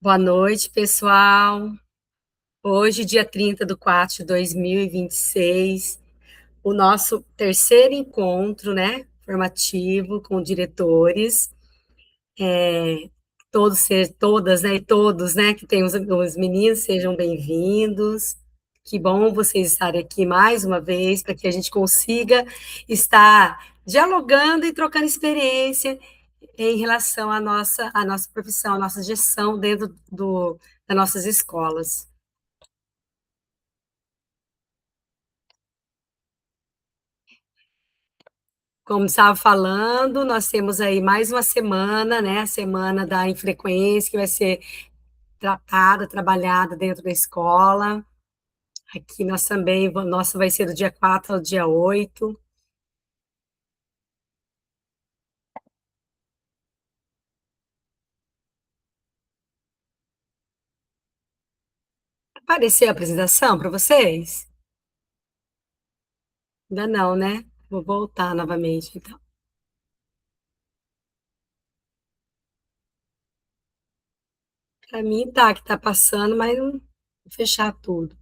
Boa noite, pessoal. Hoje, dia 30/4/2026, o nosso terceiro encontro, né, formativo com diretores, todas, né, e todos, né, que tem os meninos, sejam bem-vindos. Que bom vocês estarem aqui mais uma vez, para que a gente consiga estar dialogando e trocando experiência em relação à nossa profissão, à nossa gestão dentro das nossas escolas. Como estava falando, nós temos aí mais uma semana, né? A semana da infrequência, que vai ser tratada, trabalhada dentro da escola. Aqui nós também, nossa, vai ser do dia 4 ao dia 8. Apareceu a apresentação para vocês? Ainda não, né? Vou voltar novamente, então. Para mim tá, que tá passando, mas não vou fechar tudo.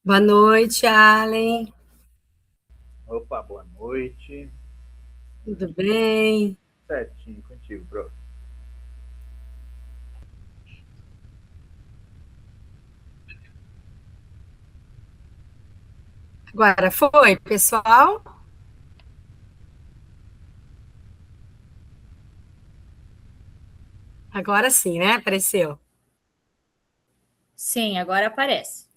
Boa noite, Allen. Opa, boa noite. Tudo bem? Certinho contigo, bro. Agora foi, pessoal? Agora sim, né? Apareceu. Sim, agora aparece.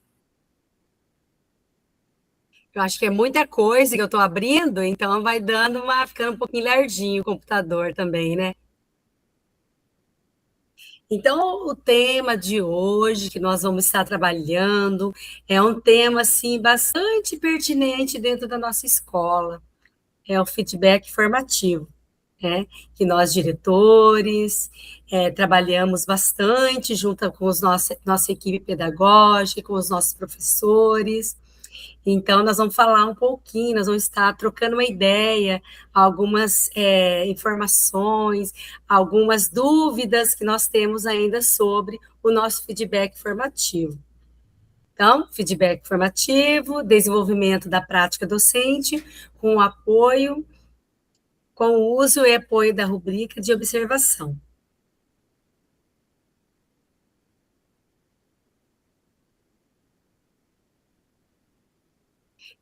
Eu acho que é muita coisa que eu estou abrindo, então vai ficando um pouquinho lerdinho o computador também, né? Então, o tema de hoje que nós vamos estar trabalhando é um tema assim bastante pertinente dentro da nossa escola, é o feedback formativo, né? Que nós diretores trabalhamos bastante junto com nossa equipe pedagógica, com os nossos professores. Então, nós vamos falar um pouquinho, nós vamos estar trocando uma ideia, algumas informações, algumas dúvidas que nós temos ainda sobre o nosso feedback formativo. Então, feedback formativo, desenvolvimento da prática docente, com apoio, com o uso e apoio da rubrica de observação.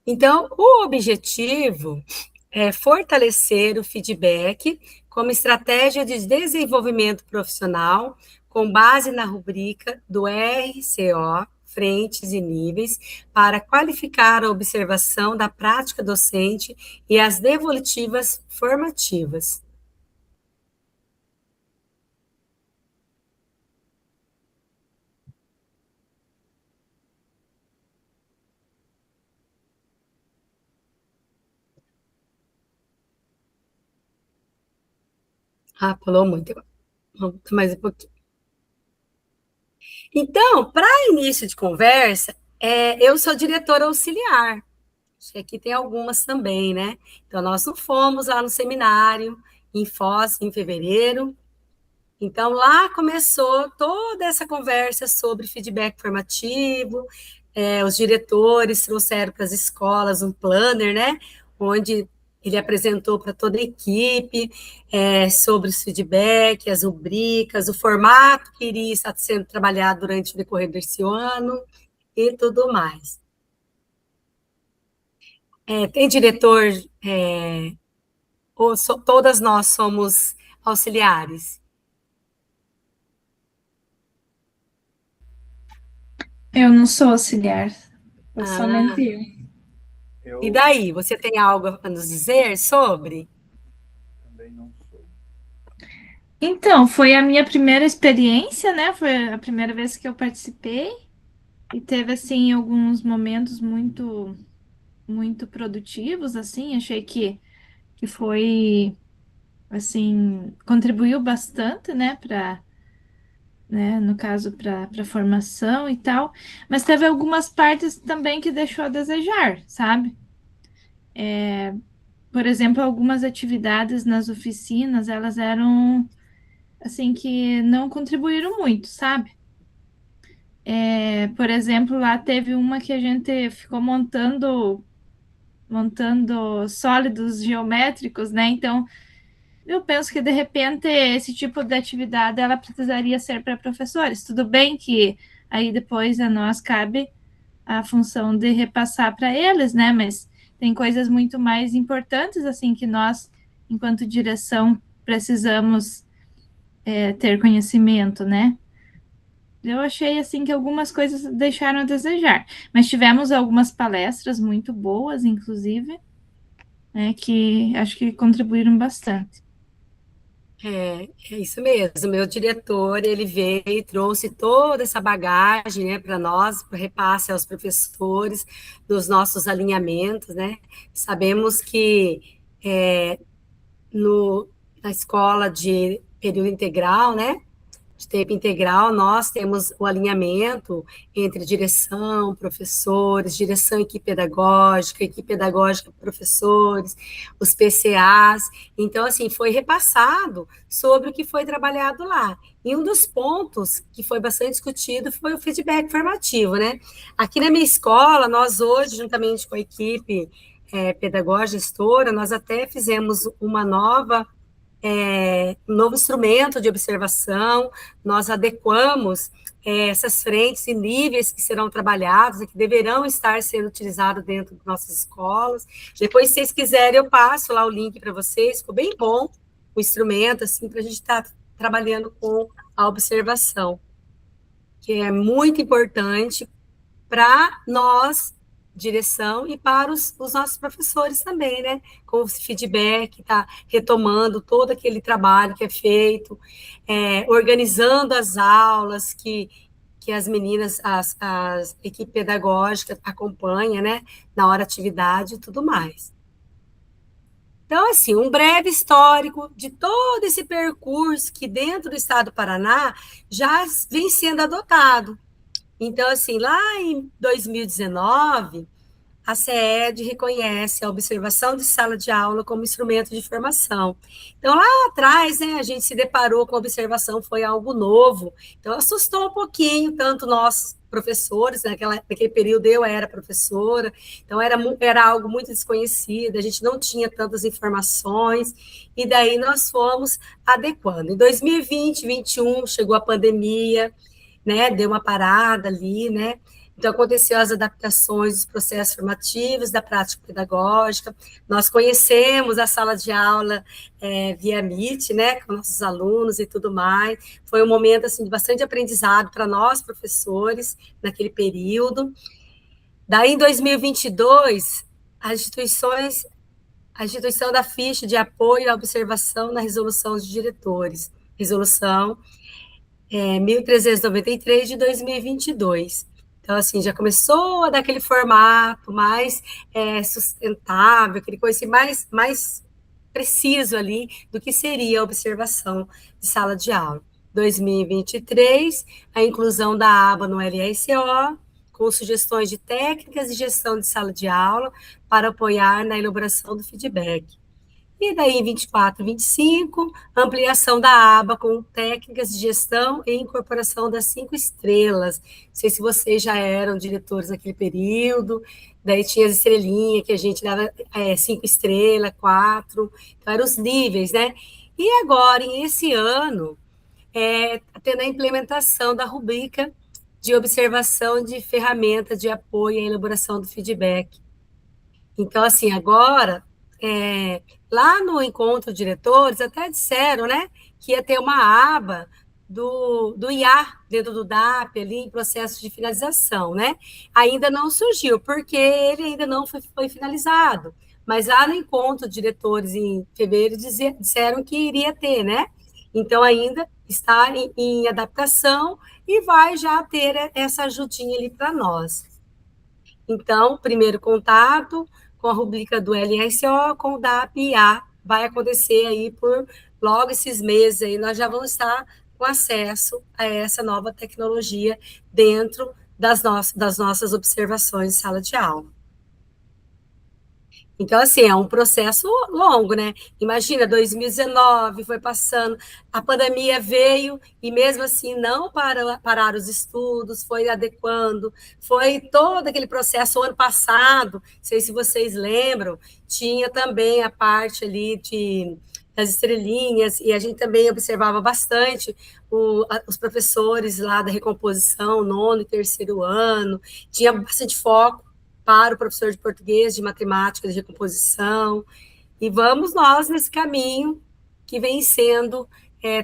Então, o objetivo é fortalecer o feedback como estratégia de desenvolvimento profissional com base na rubrica do RCO, Frentes e Níveis, para qualificar a observação da prática docente e as devolutivas formativas. Ah, pulou muito. Vamos mais um pouquinho. Então, para início de conversa, eu sou diretora auxiliar. Acho que aqui tem algumas também, né? Então, nós não fomos lá no seminário em Foz em fevereiro. Então, lá começou toda essa conversa sobre feedback formativo. Os diretores trouxeram para as escolas um planner, né? Onde ele apresentou para toda a equipe sobre os feedback, as rubricas, o formato que iria estar sendo trabalhado durante o decorrer desse ano e tudo mais. Tem diretor, ou todas nós somos auxiliares? Eu não sou auxiliar, eu Ah, somente eu. E Eu daí, você tem algo a nos dizer sobre? também não sou. Então, foi a minha primeira experiência, né? Foi a primeira vez que eu participei e teve assim alguns momentos muito produtivos, assim. Achei que foi assim, contribuiu bastante, né, para, né, no caso para formação e tal, mas teve algumas partes também que deixou a desejar, sabe? Por exemplo, algumas atividades nas oficinas, elas eram assim que não contribuíram muito, sabe? Por exemplo, lá teve uma que a gente ficou montando sólidos geométricos, né? Então, eu penso que de repente esse tipo de atividade ela precisaria ser para professores. Tudo bem que aí depois a nós cabe a função de repassar para eles, né? Mas tem coisas muito mais importantes assim que nós, enquanto direção, precisamos ter conhecimento, né? Eu achei assim que algumas coisas deixaram a desejar, mas tivemos algumas palestras muito boas, inclusive, né, que acho que contribuíram bastante. É isso mesmo. Meu diretor, ele veio e trouxe toda essa bagagem, né, para nós, para repasse aos professores dos nossos alinhamentos, né? Sabemos que no, na escola de período integral, né, de tempo integral, nós temos o alinhamento entre direção, professores, direção, equipe pedagógica, professores, os PCAs. Então, assim, foi repassado sobre o que foi trabalhado lá. E um dos pontos que foi bastante discutido foi o feedback formativo, né? Aqui na minha escola, nós hoje, juntamente com a equipe pedagógica gestora, nós até fizemos uma nova um novo instrumento de observação, nós adequamos essas frentes e níveis que serão trabalhados e que deverão estar sendo utilizados dentro das nossas escolas. Depois, se vocês quiserem, eu passo lá o link para vocês, ficou bem bom o instrumento, assim, para a gente estar trabalhando com a observação, que é muito importante para nós, direção, e para os nossos professores também, né? Com o feedback, tá retomando todo aquele trabalho que é feito, organizando as aulas que as meninas, as equipe pedagógica acompanha, né? Na hora atividade e tudo mais. Então, assim, um breve histórico de todo esse percurso que dentro do estado do Paraná já vem sendo adotado. Então, assim, lá em 2019, a CED reconhece a observação de sala de aula como instrumento de formação. Então, lá atrás, né, a gente se deparou com a observação, foi algo novo. Então, assustou um pouquinho, tanto nós, professores, naquele período eu era professora, então era algo muito desconhecido, a gente não tinha tantas informações, e daí nós fomos adequando. Em 2020, 2021, chegou a pandemia, né, deu uma parada ali, né, então, aconteceu as adaptações dos processos formativos, da prática pedagógica. Nós conhecemos a sala de aula via Meet, né, com nossos alunos e tudo mais. Foi um momento assim, de bastante aprendizado para nós, professores, naquele período. Daí, em 2022, a instituição da ficha de apoio à observação na resolução de diretores, resolução 1393 de 2022. Então, assim, já começou a dar aquele formato mais sustentável, aquele coisa assim, mais preciso ali do que seria a observação de sala de aula. 2023, a inclusão da aba no LSO, com sugestões de técnicas de gestão de sala de aula para apoiar na elaboração do feedback. E daí, em 24, 25, ampliação da aba com técnicas de gestão e incorporação das 5 estrelas. Não sei se vocês já eram diretores naquele período, daí tinha as estrelinhas que a gente dava 5 estrelas, 4, então eram os níveis, né? E agora, esse ano, tendo a implementação da rubrica de observação de ferramenta de apoio à elaboração do feedback. Então, assim, agora, lá no encontro de diretores, até disseram, né, que ia ter uma aba do IA dentro do DAP, ali em processo de finalização, né? Ainda não surgiu, porque ele ainda não foi finalizado. Mas lá no encontro de diretores em fevereiro disseram que iria ter, né? Então ainda está em adaptação e vai já ter essa ajudinha ali para nós. Então, primeiro contato com a rubrica do LSO, com o DAP-IA, vai acontecer aí por logo esses meses aí, nós já vamos estar com acesso a essa nova tecnologia dentro das nossas observações de sala de aula. Então, assim, é um processo longo, né? Imagina, 2019 foi passando, a pandemia veio e mesmo assim não pararam os estudos, foi adequando, foi todo aquele processo. O ano passado, não sei se vocês lembram, tinha também a parte ali das estrelinhas, e a gente também observava bastante os professores lá da recomposição, nono e terceiro ano, tinha bastante foco para o professor de português, de matemática, de recomposição, e vamos nós nesse caminho que vem sendo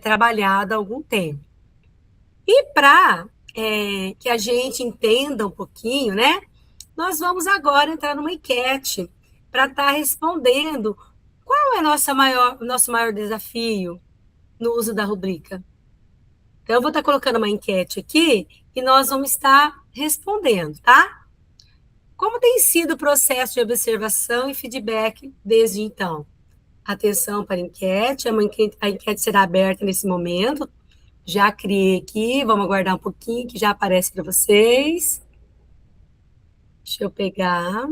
trabalhado há algum tempo. E para que a gente entenda um pouquinho, né, nós vamos agora entrar numa enquete para estar respondendo qual é nosso maior desafio no uso da rubrica. Então, eu vou estar colocando uma enquete aqui e nós vamos estar respondendo, tá? Como tem sido o processo de observação e feedback desde então? Atenção para a enquete, a enquete será aberta nesse momento. Já criei aqui, vamos aguardar um pouquinho que já aparece para vocês. Deixa eu pegar.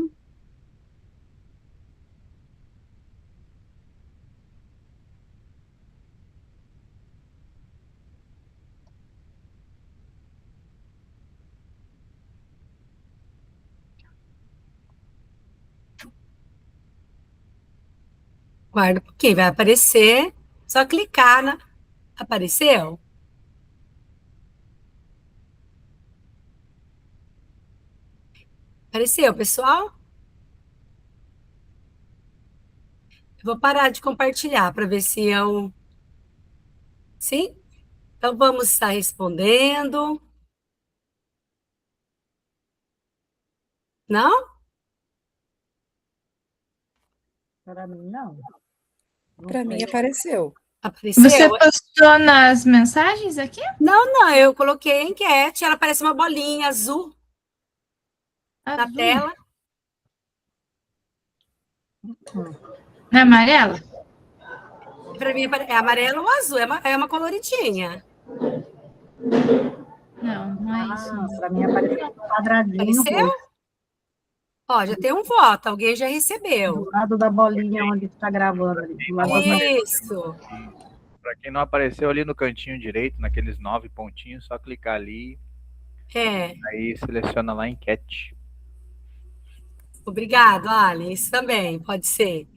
Guarda um pouquinho, vai aparecer. Só clicar na. Apareceu? Apareceu, pessoal? Eu vou parar de compartilhar para ver se eu. Sim? Então vamos estar respondendo. Não? Para mim, não. Para mim apareceu. Apareceu? Você postou nas mensagens aqui? Não, eu coloquei a enquete, ela parece uma bolinha azul na Azul. tela. Não é amarela? Para mim é amarelo ou azul, é uma coloridinha. Não, não é isso. Ah, para mim apareceu um quadradinho Apareceu? roxo, Ó, já tem um voto, alguém já recebeu. do lado da bolinha onde está gravando ali. Do lado da Isso. Para quem não apareceu ali no cantinho direito, naqueles 9 pontinhos, só clicar ali, É. aí seleciona lá enquete. Obrigado, Ali. Isso também pode ser.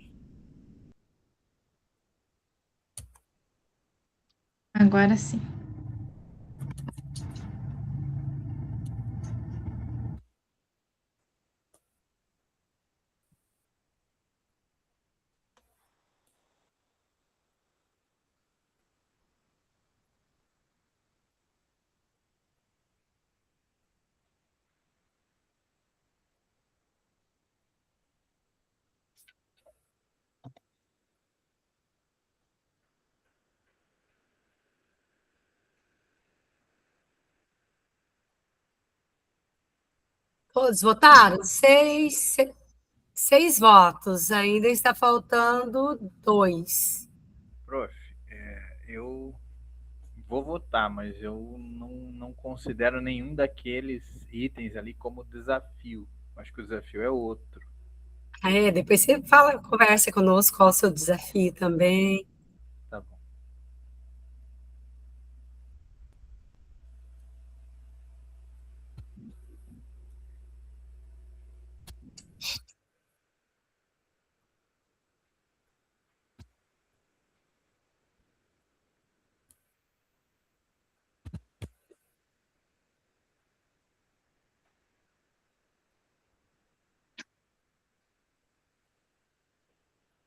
Agora sim. Todos votaram? Seis votos. Ainda está faltando 2. Prof, eu vou votar, mas eu não considero nenhum daqueles itens ali como desafio. Acho que o desafio é outro. Depois você fala, conversa conosco qual o seu desafio também. Tá bom.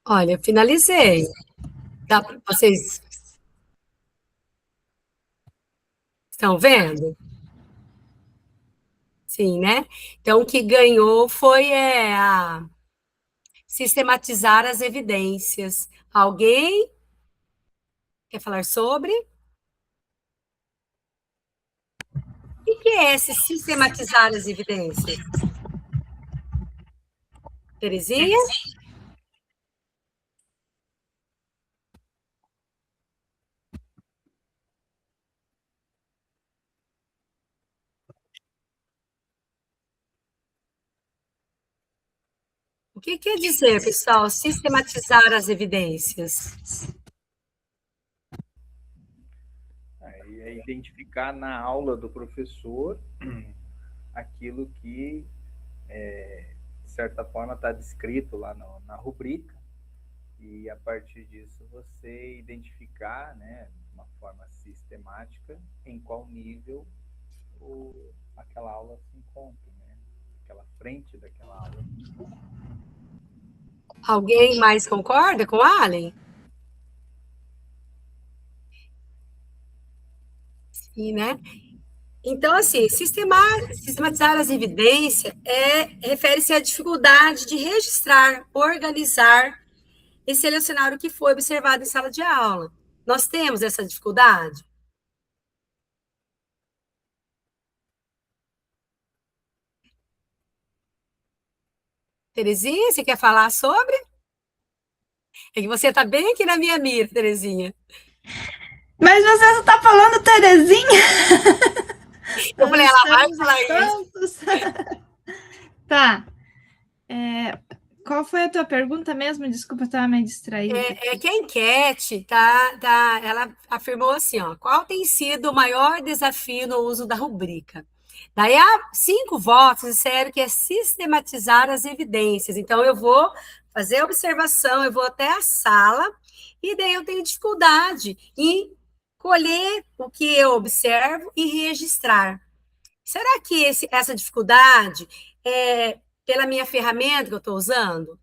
Olha, eu finalizei. Dá para vocês. Estão vendo? Sim, né? Então, o que ganhou foi a sistematizar as evidências. Alguém quer falar sobre? O que é esse sistematizar as evidências? Terezinha? O que quer dizer, pessoal, sistematizar as evidências? Aí é identificar na aula do professor aquilo que, de certa forma, está descrito lá na rubrica, e a partir disso você identificar, né, de uma forma sistemática, em qual nível aquela aula se encontra, né? Aquela frente daquela aula. Alguém mais concorda com a Allen? Sim, né? Então, assim, sistematizar as evidências refere-se à dificuldade de registrar, organizar e selecionar o que foi observado em sala de aula. Nós temos essa dificuldade? Terezinha, você quer falar sobre? É que você está bem aqui na minha mira, Terezinha. Mas você só tá falando Terezinha? Eu falei, Nós ela vai estamos falar em isso. tantos. Tá. Qual foi a tua pergunta mesmo? Desculpa, eu estava meio distraída. É que a enquete ela afirmou assim, ó, qual tem sido o maior desafio no uso da rubrica? Daí há 5 votos disseram que é sistematizar as evidências. Então eu vou fazer a observação, eu vou até a sala e daí eu tenho dificuldade em colher o que eu observo e registrar. Será que essa dificuldade é pela minha ferramenta que eu estou usando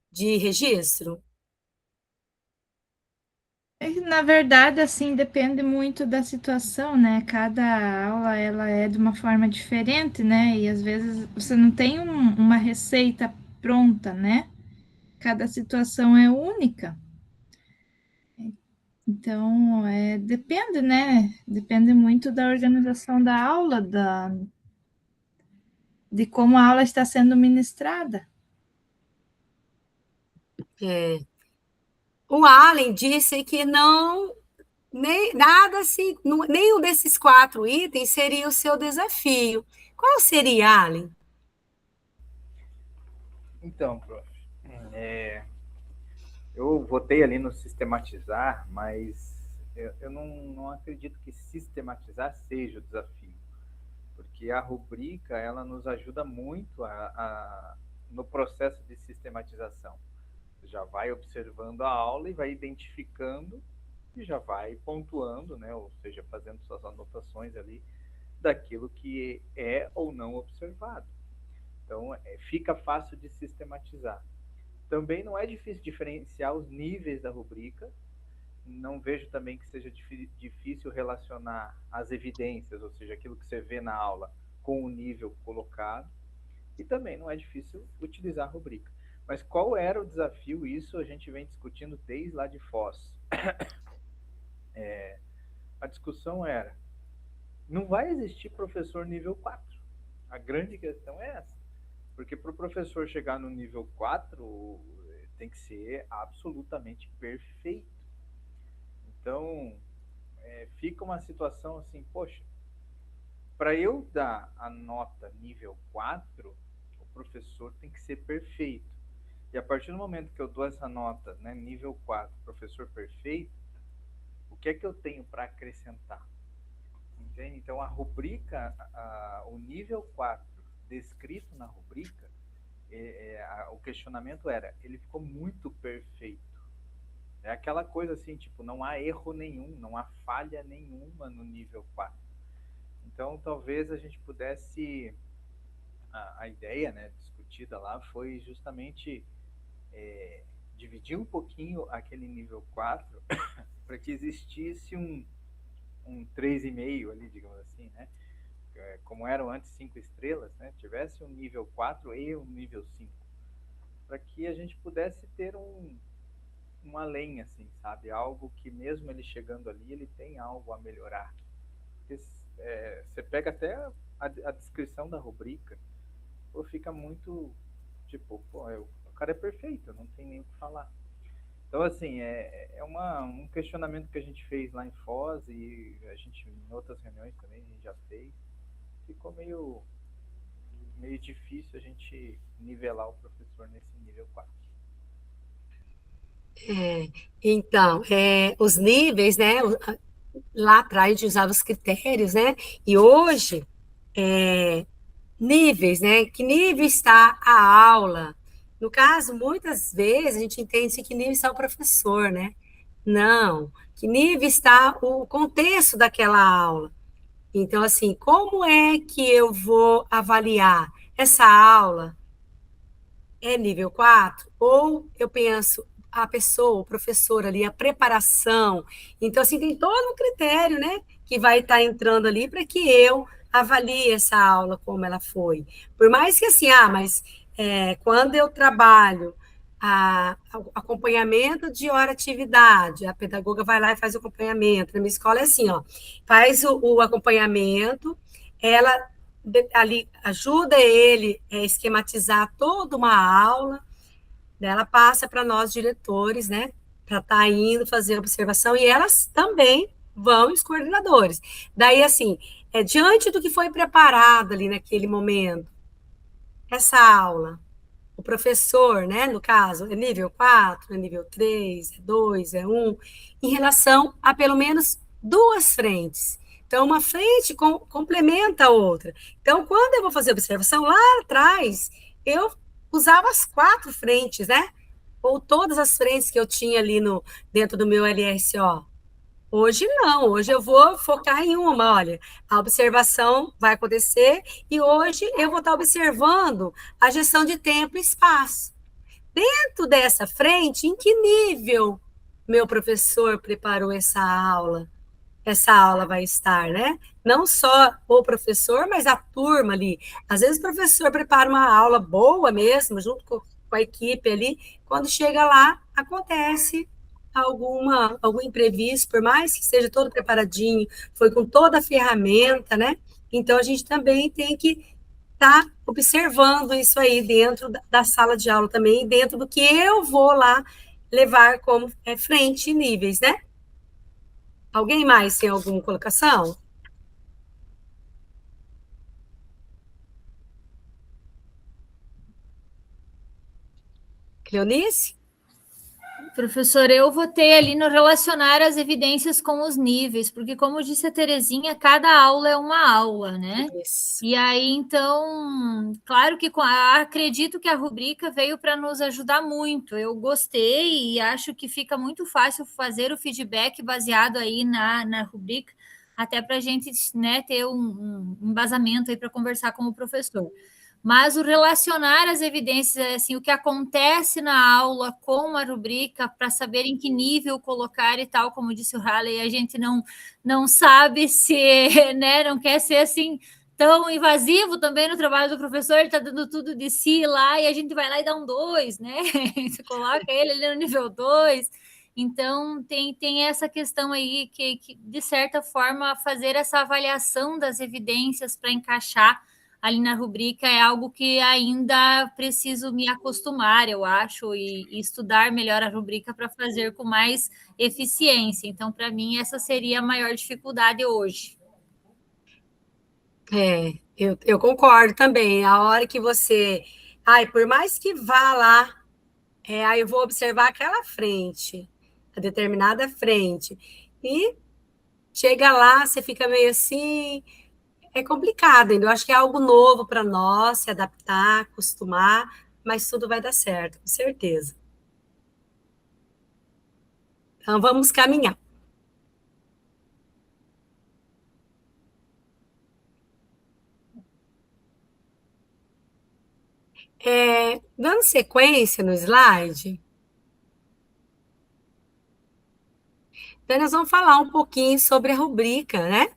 de registro? Na verdade, assim, depende muito da situação, né? Cada aula, ela é de uma forma diferente, né? E às vezes você não tem uma receita pronta, né? Cada situação é única. Então, depende, né? Depende muito da organização da aula, de como a aula está sendo ministrada. É. O Allen disse que não, nem nada assim, nenhum desses 4 itens seria o seu desafio. Qual seria, Allen? Então, prof, eu votei ali no sistematizar, mas eu não acredito que sistematizar seja o desafio, porque a rubrica ela nos ajuda muito no processo de sistematização. Você já vai observando a aula e vai identificando e já vai pontuando, né? Ou seja, fazendo suas anotações ali daquilo que é ou não observado. Então, fica fácil de sistematizar. Também não é difícil diferenciar os níveis da rubrica. Não vejo também que seja difícil relacionar as evidências, ou seja, aquilo que você vê na aula, com o nível colocado. E também não é difícil utilizar a rubrica. Mas qual era o desafio? Isso a gente vem discutindo desde lá de Foz. A discussão era, não vai existir professor nível 4. A grande questão é essa. Porque para o professor chegar no nível 4, tem que ser absolutamente perfeito. Então, fica uma situação assim, poxa, para eu dar a nota nível 4, o professor tem que ser perfeito. E a partir do momento que eu dou essa nota, né, nível 4, professor perfeito, o que é que eu tenho para acrescentar? Entende? Então, a rubrica, o nível 4 descrito na rubrica, o questionamento era, ele ficou muito perfeito. É aquela coisa assim, tipo, não há erro nenhum, não há falha nenhuma no nível 4. Então, talvez a gente pudesse, a ideia, né, discutida lá foi justamente dividir um pouquinho aquele nível 4 para que existisse um 3,5 ali, digamos assim, né? Como eram antes 5 estrelas, né? Tivesse um nível 4 e um nível 5, para que a gente pudesse ter um além, assim, sabe? Algo que mesmo ele chegando ali, ele tem algo a melhorar. Porque, você pega até a descrição da rubrica, pô, fica muito, tipo, pô, o cara é perfeito, não tem nem o que falar. Então, assim, um questionamento que a gente fez lá em Foz e a gente, em outras reuniões também, a gente já fez. Ficou meio difícil a gente nivelar o professor nesse nível 4. Então, os níveis, né? Lá atrás a gente usava os critérios, né? E hoje, níveis, né? Que nível está a aula? No caso, muitas vezes a gente entende que nível está o professor, né? Não, que nível está o contexto daquela aula. Então, assim, como é que eu vou avaliar essa aula? É nível 4? Ou eu penso a pessoa, o professor ali, a preparação. Então, assim, tem todo um critério, né, que vai estar entrando ali para que eu avalie essa aula como ela foi. Por mais que assim, mas quando eu trabalho acompanhamento de hora atividade, a pedagoga vai lá e faz o acompanhamento. Na minha escola é assim, ó, faz o acompanhamento, ela ali ajuda ele a esquematizar toda uma aula, né? Ela passa para nós diretores, né, para estar indo fazer observação, e elas também vão, os coordenadores. Daí, assim, diante do que foi preparado ali naquele momento, essa aula, o professor, né, no caso, é nível 4, é nível 3, é 2, é 1, em relação a pelo menos duas frentes. Então, uma frente complementa a outra. Então, quando eu vou fazer observação, lá atrás, eu usava as 4 frentes, né? Ou todas as frentes que eu tinha ali dentro do meu LSO. Hoje não, hoje eu vou focar em uma, olha, a observação vai acontecer e hoje eu vou estar observando a gestão de tempo e espaço. Dentro dessa frente, em que nível meu professor preparou essa aula? Essa aula vai estar, né? Não só o professor, mas a turma ali. Às vezes o professor prepara uma aula boa mesmo, junto com a equipe ali. Quando chega lá, acontece algum imprevisto, por mais que seja todo preparadinho, foi com toda a ferramenta, né? Então a gente também tem que estar observando isso aí dentro da sala de aula também, dentro do que eu vou lá levar como frente e níveis, né? Alguém mais tem alguma colocação? Cleonice? Professor, eu votei ali no relacionar as evidências com os níveis, porque, como disse a Terezinha, cada aula é uma aula, né? Isso. E aí, então, claro que acredito que a rubrica veio para nos ajudar muito. Eu gostei e acho que fica muito fácil fazer o feedback baseado aí na rubrica, até para a gente, né, ter um embasamento aí para conversar com o professor. Mas o relacionar as evidências, assim, o que acontece na aula com a rubrica, para saber em que nível colocar e tal, como disse o Halley, a gente não sabe se, né, não quer ser assim tão invasivo também no trabalho do professor, ele está dando tudo de si lá, e a gente vai lá e dá um 2, né? Você coloca ele ali no nível 2. Então, tem essa questão aí que, de certa forma, fazer essa avaliação das evidências para encaixar ali na rubrica é algo que ainda preciso me acostumar, eu acho, e estudar melhor a rubrica para fazer com mais eficiência. Então, para mim, essa seria a maior dificuldade hoje. Eu concordo também. A hora que você. Por mais que vá lá, aí eu vou observar aquela frente, a determinada frente. E chega lá, você fica meio assim. É complicado ainda. Eu acho que é algo novo para nós, se adaptar, acostumar, mas tudo vai dar certo, com certeza. Então, vamos caminhar. Dando sequência no slide, Então, nós vamos falar um pouquinho sobre a rubrica, né?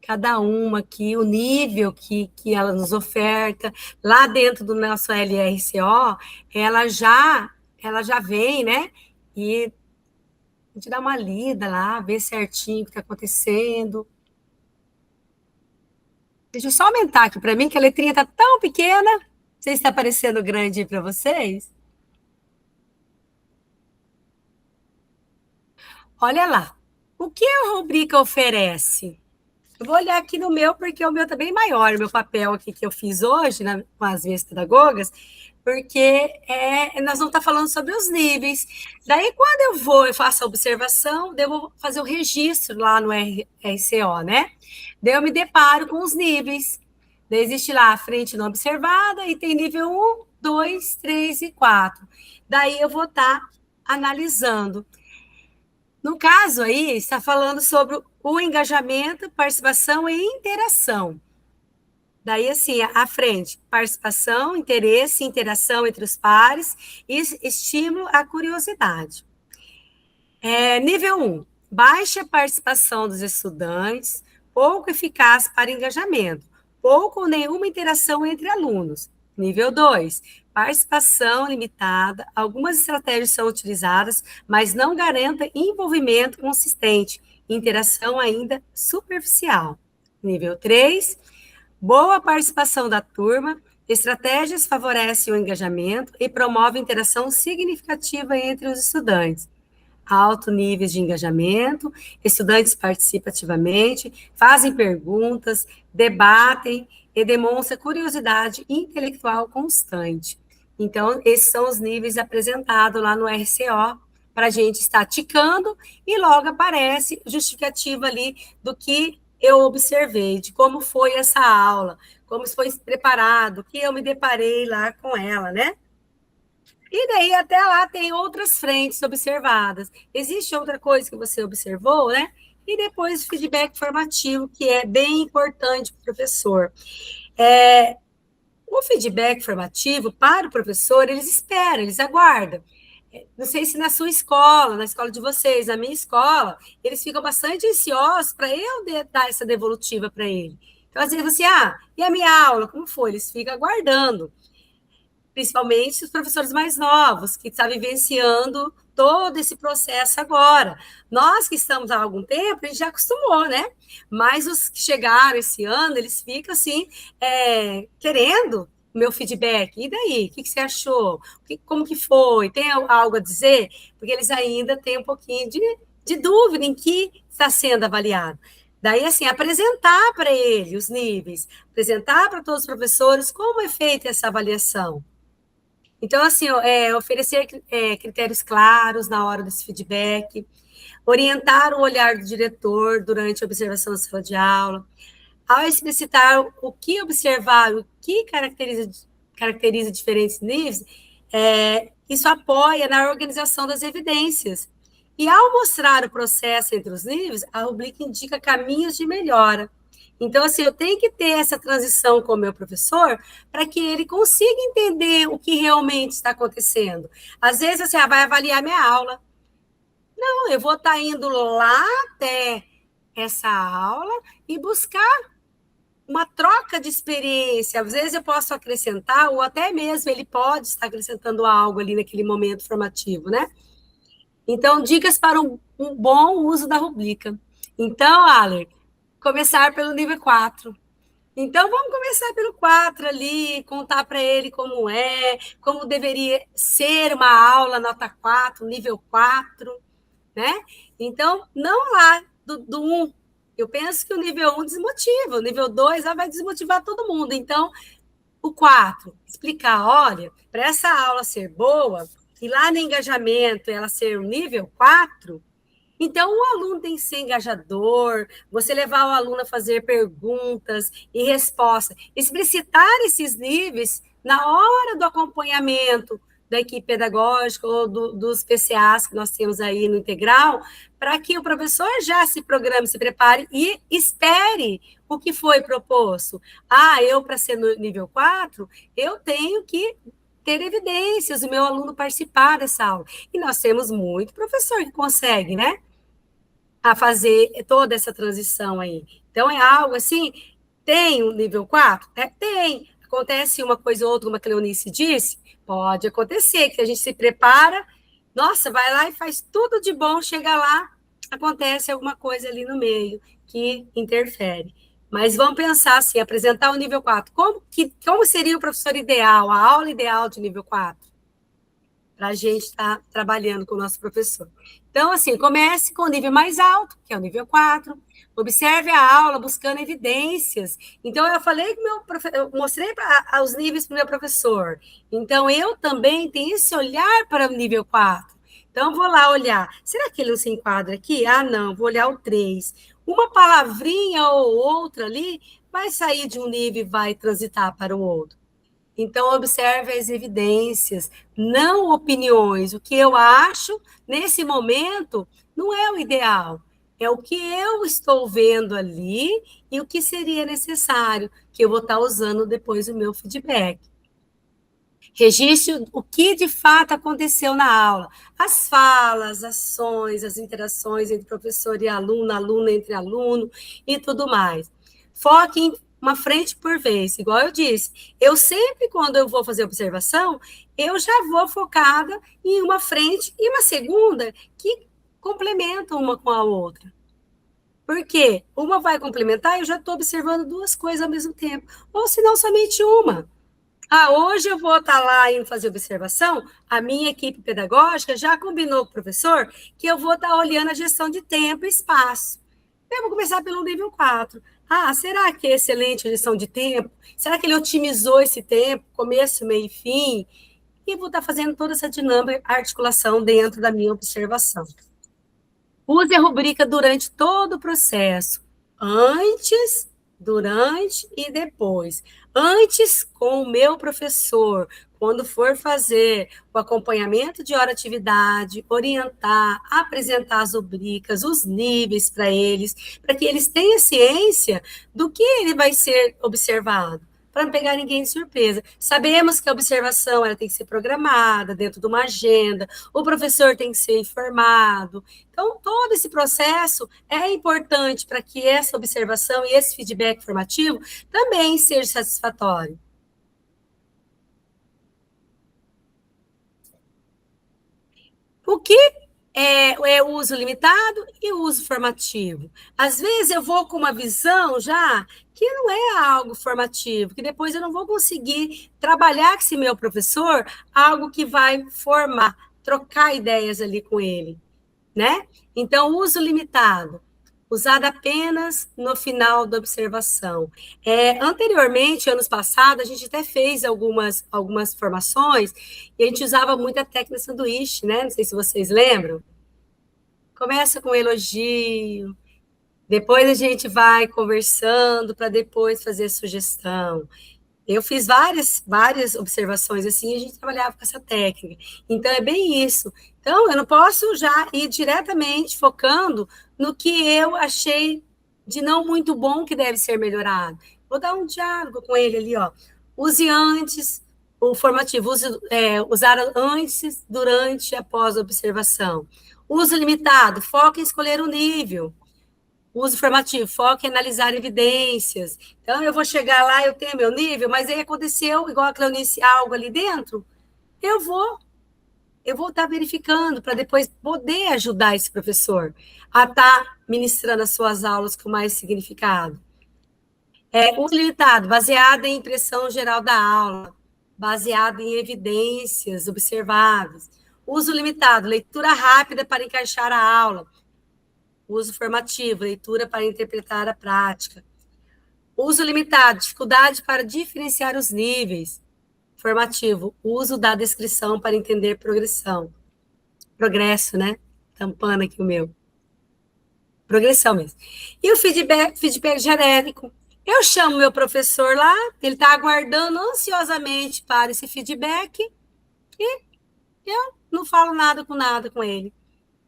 Cada uma aqui, o nível que ela nos oferta. Lá dentro do nosso LRCO, ela já vem, né? E a gente dá uma lida lá, vê certinho o que está acontecendo. Deixa eu só aumentar aqui para mim, que a letrinha está tão pequena. Não sei se está aparecendo grande para vocês. Olha lá. O que a rubrica oferece? Eu vou olhar aqui no meu, porque o meu está bem maior, o meu papel aqui que eu fiz hoje, com as minhas pedagogas, porque nós vamos estar falando sobre os níveis. Daí, quando eu faço a observação, eu vou fazer o registro lá no RCO, né? Daí eu me deparo com os níveis. Daí existe lá a frente não observada e tem nível 1, 2, 3 e 4. Daí eu vou estar analisando. No caso aí, está falando sobre o engajamento, participação e interação. Daí, assim, à frente, participação, interesse, interação entre os pares e estímulo à curiosidade. Nível 1, baixa participação dos estudantes, pouco eficaz para engajamento, pouco ou nenhuma interação entre alunos. Nível 2, participação limitada, algumas estratégias são utilizadas, mas não garantem envolvimento consistente, interação ainda superficial. Nível 3, boa participação da turma, estratégias favorecem o engajamento e promovem interação significativa entre os estudantes. Alto nível de engajamento, estudantes participam ativamente, fazem perguntas, debatem e demonstram curiosidade intelectual constante. Então, esses são os níveis apresentados lá no RCO, para a gente estar ticando, e logo aparece justificativa ali do que eu observei, de como foi essa aula, como foi preparado, que eu me deparei lá com ela, né? E daí até lá tem outras frentes observadas. Existe outra coisa que você observou, né? E depois o feedback formativo, que é bem importante para o professor. O feedback formativo, para o professor, eles esperam, eles aguardam. Não sei se na sua escola, na escola de vocês, na minha escola, eles ficam bastante ansiosos para eu dar essa devolutiva para ele. Então, às vezes, assim, e a minha aula, como foi? Eles ficam aguardando. Principalmente os professores mais novos, que estão vivenciando todo esse processo agora. Nós que estamos há algum tempo, a gente já acostumou, né? Mas os que chegaram esse ano, eles ficam assim, querendo o meu feedback. E daí? O que você achou? Como que foi? Tem algo a dizer? Porque eles ainda têm um pouquinho de dúvida em que está sendo avaliado. Daí, assim, apresentar para ele os níveis, apresentar para todos os professores como é feita essa avaliação. Então, assim, oferecer critérios claros na hora desse feedback, orientar o olhar do diretor durante a observação da sala de aula, ao explicitar o que observar, o que caracteriza diferentes níveis, isso apoia na organização das evidências. E ao mostrar o processo entre os níveis, a rubrica indica caminhos de melhora. Então, assim, eu tenho que ter essa transição com o meu professor para que ele consiga entender o que realmente está acontecendo. Às vezes, assim, vai avaliar minha aula. Não, eu vou estar indo lá até essa aula e buscar uma troca de experiência. Às vezes eu posso acrescentar, ou até mesmo ele pode estar acrescentando algo ali naquele momento formativo, né? Então, dicas para um bom uso da rubrica. Então, Aller, começar pelo nível 4. Então, vamos começar pelo 4 ali, contar para ele como deveria ser uma aula nota 4, nível 4, né? Então, não lá do 1. Eu penso que o nível 1 desmotiva, o nível 2 vai desmotivar todo mundo. Então, o 4, explicar, olha, para essa aula ser boa, e lá no engajamento ela ser o nível 4, então o aluno tem que ser engajador, você levar o aluno a fazer perguntas e respostas, explicitar esses níveis na hora do acompanhamento da equipe pedagógica ou dos PCAs que nós temos aí no integral, para que o professor já se programe, se prepare e espere o que foi proposto. Eu, para ser no nível 4, eu tenho que ter evidências, o meu aluno participar dessa aula. E nós temos muito professor que consegue, né? a fazer toda essa transição aí. Então, é algo assim, tem um nível 4? Tem. Acontece uma coisa ou outra, como a Cleonice disse, pode acontecer, que a gente se prepara, nossa, vai lá e faz tudo de bom, chega lá, acontece alguma coisa ali no meio que interfere. Mas vamos pensar assim, apresentar o nível 4. Como seria o professor ideal, a aula ideal de nível 4? Para a gente estar trabalhando com o nosso professor. Então, assim, comece com o nível mais alto, que é o nível 4. Observe a aula buscando evidências. Então, eu falei que eu mostrei os níveis para o meu professor. Então, eu também tenho esse olhar para o nível 4. Então, vou lá olhar. Será que ele não se enquadra aqui? Ah, não, vou olhar o 3. Uma palavrinha ou outra ali vai sair de um nível e vai transitar para o outro. Então, observe as evidências, não opiniões. O que eu acho, nesse momento, não é o ideal. É o que eu estou vendo ali e o que seria necessário, que eu vou estar usando depois o meu feedback. Registre o que de fato aconteceu na aula. As falas, ações, as interações entre professor e aluno, aluno entre aluno e tudo mais. Foque em uma frente por vez, igual eu disse. Eu sempre, quando eu vou fazer observação, eu já vou focada em uma frente e uma segunda que complementam uma com a outra. Por quê? Uma vai complementar e eu já estou observando duas coisas ao mesmo tempo. Ou se não, somente uma. Hoje eu vou estar lá indo fazer observação, a minha equipe pedagógica já combinou com o professor que eu vou estar olhando a gestão de tempo e espaço. Eu vou começar pelo nível 4. Será que é excelente a gestão de tempo? Será que ele otimizou esse tempo, começo, meio e fim? E vou estar fazendo toda essa dinâmica, articulação dentro da minha observação. Use a rubrica durante todo o processo, antes, durante e depois. Antes, com o meu professor, quando for fazer o acompanhamento de hora-atividade, orientar, apresentar as rubricas, os níveis para eles, para que eles tenham ciência do que ele vai ser observado, para não pegar ninguém de surpresa. Sabemos que a observação ela tem que ser programada dentro de uma agenda, o professor tem que ser informado. Então, todo esse processo é importante para que essa observação e esse feedback formativo também seja satisfatório. O que é o uso limitado e o uso formativo? Às vezes eu vou com uma visão já que não é algo formativo, que depois eu não vou conseguir trabalhar com esse meu professor algo que vai formar, trocar ideias ali com ele, né? Então, uso limitado, usado apenas no final da observação. Anteriormente, anos passados, a gente até fez algumas formações e a gente usava muito a técnica sanduíche, né? Não sei se vocês lembram. Começa com elogio, depois a gente vai conversando para depois fazer sugestão. Eu fiz várias observações assim, e a gente trabalhava com essa técnica. Então, é bem isso. Então, eu não posso já ir diretamente focando no que eu achei de não muito bom que deve ser melhorado. Vou dar um diálogo com ele ali, ó. Use antes o formativo, usar antes, durante e após a observação. Uso limitado, foca em escolher o nível. Uso formativo, foca em analisar evidências. Então, eu vou chegar lá, eu tenho meu nível, mas aí aconteceu, igual a Cleonice, algo ali dentro, eu vou estar verificando para depois poder ajudar esse professor a estar ministrando as suas aulas com mais significado. Uso limitado, baseado em impressão geral da aula, baseado em evidências observáveis. Uso limitado, leitura rápida para encaixar a aula. Uso formativo, leitura para interpretar a prática. Uso limitado, dificuldade para diferenciar os níveis. Formativo, uso da descrição para entender progressão. Progresso, né? Tampando aqui o meu. Progressão mesmo. E o feedback genérico. Eu chamo meu professor lá, ele está aguardando ansiosamente para esse feedback e eu não falo nada com ele.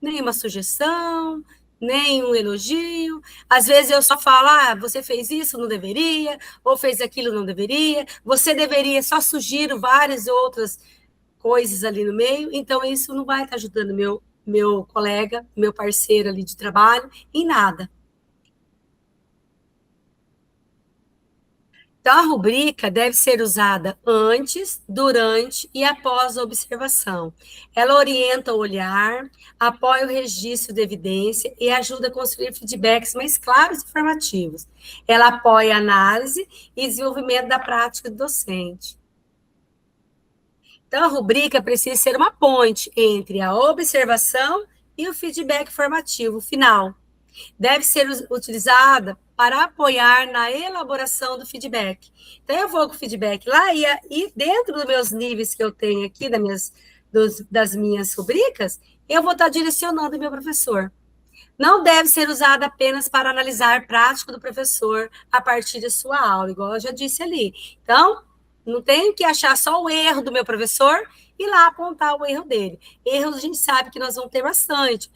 Nenhuma sugestão, nenhum elogio. Às vezes eu só falo, você fez isso, não deveria, ou fez aquilo, não deveria, você deveria, só sugiro várias outras coisas ali no meio, então isso não vai estar ajudando meu colega, meu parceiro ali de trabalho, em nada. Então, a rubrica deve ser usada antes, durante e após a observação. Ela orienta o olhar, apoia o registro de evidência e ajuda a construir feedbacks mais claros e informativos. Ela apoia a análise e desenvolvimento da prática do docente. Então, a rubrica precisa ser uma ponte entre a observação e o feedback formativo final. Deve ser utilizada para apoiar na elaboração do feedback. Então, eu vou com o feedback lá e dentro dos meus níveis que eu tenho aqui, das minhas rubricas, eu vou estar direcionando o meu professor. Não deve ser usada apenas para analisar prático do professor a partir de sua aula, igual eu já disse ali. Então, não tenho que achar só o erro do meu professor e lá apontar o erro dele. Erros a gente sabe que nós vamos ter bastante.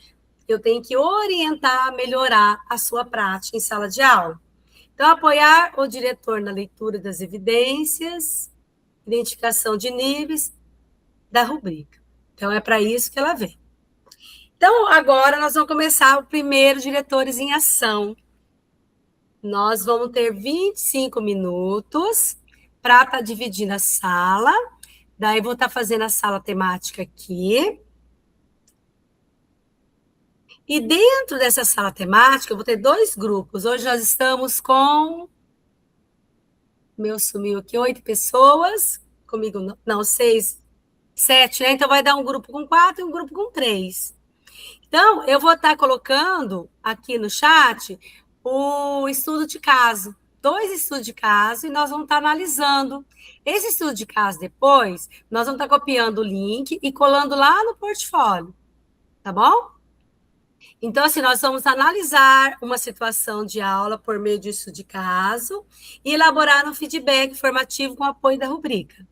Eu tenho que orientar, melhorar a sua prática em sala de aula. Então, apoiar o diretor na leitura das evidências, identificação de níveis da rubrica. Então, é para isso que ela vem. Então, agora nós vamos começar o primeiro Diretores em Ação. Nós vamos ter 25 minutos para estar dividindo a sala. Daí, vou estar fazendo a sala temática aqui. E dentro dessa sala temática, eu vou ter 2 grupos. Hoje nós estamos com... Meu sumiu aqui, 8 pessoas. Comigo, não, 6, 7, né? Então, vai dar um grupo com 4 e um grupo com 3. Então, eu vou estar colocando aqui no chat o estudo de caso. 2 estudos de caso e nós vamos estar analisando. Esse estudo de caso depois, nós vamos estar copiando o link e colando lá no portfólio. Tá bom? Então, assim, nós vamos analisar uma situação de aula por meio de estudo de caso e elaborar um feedback formativo com apoio da rubrica.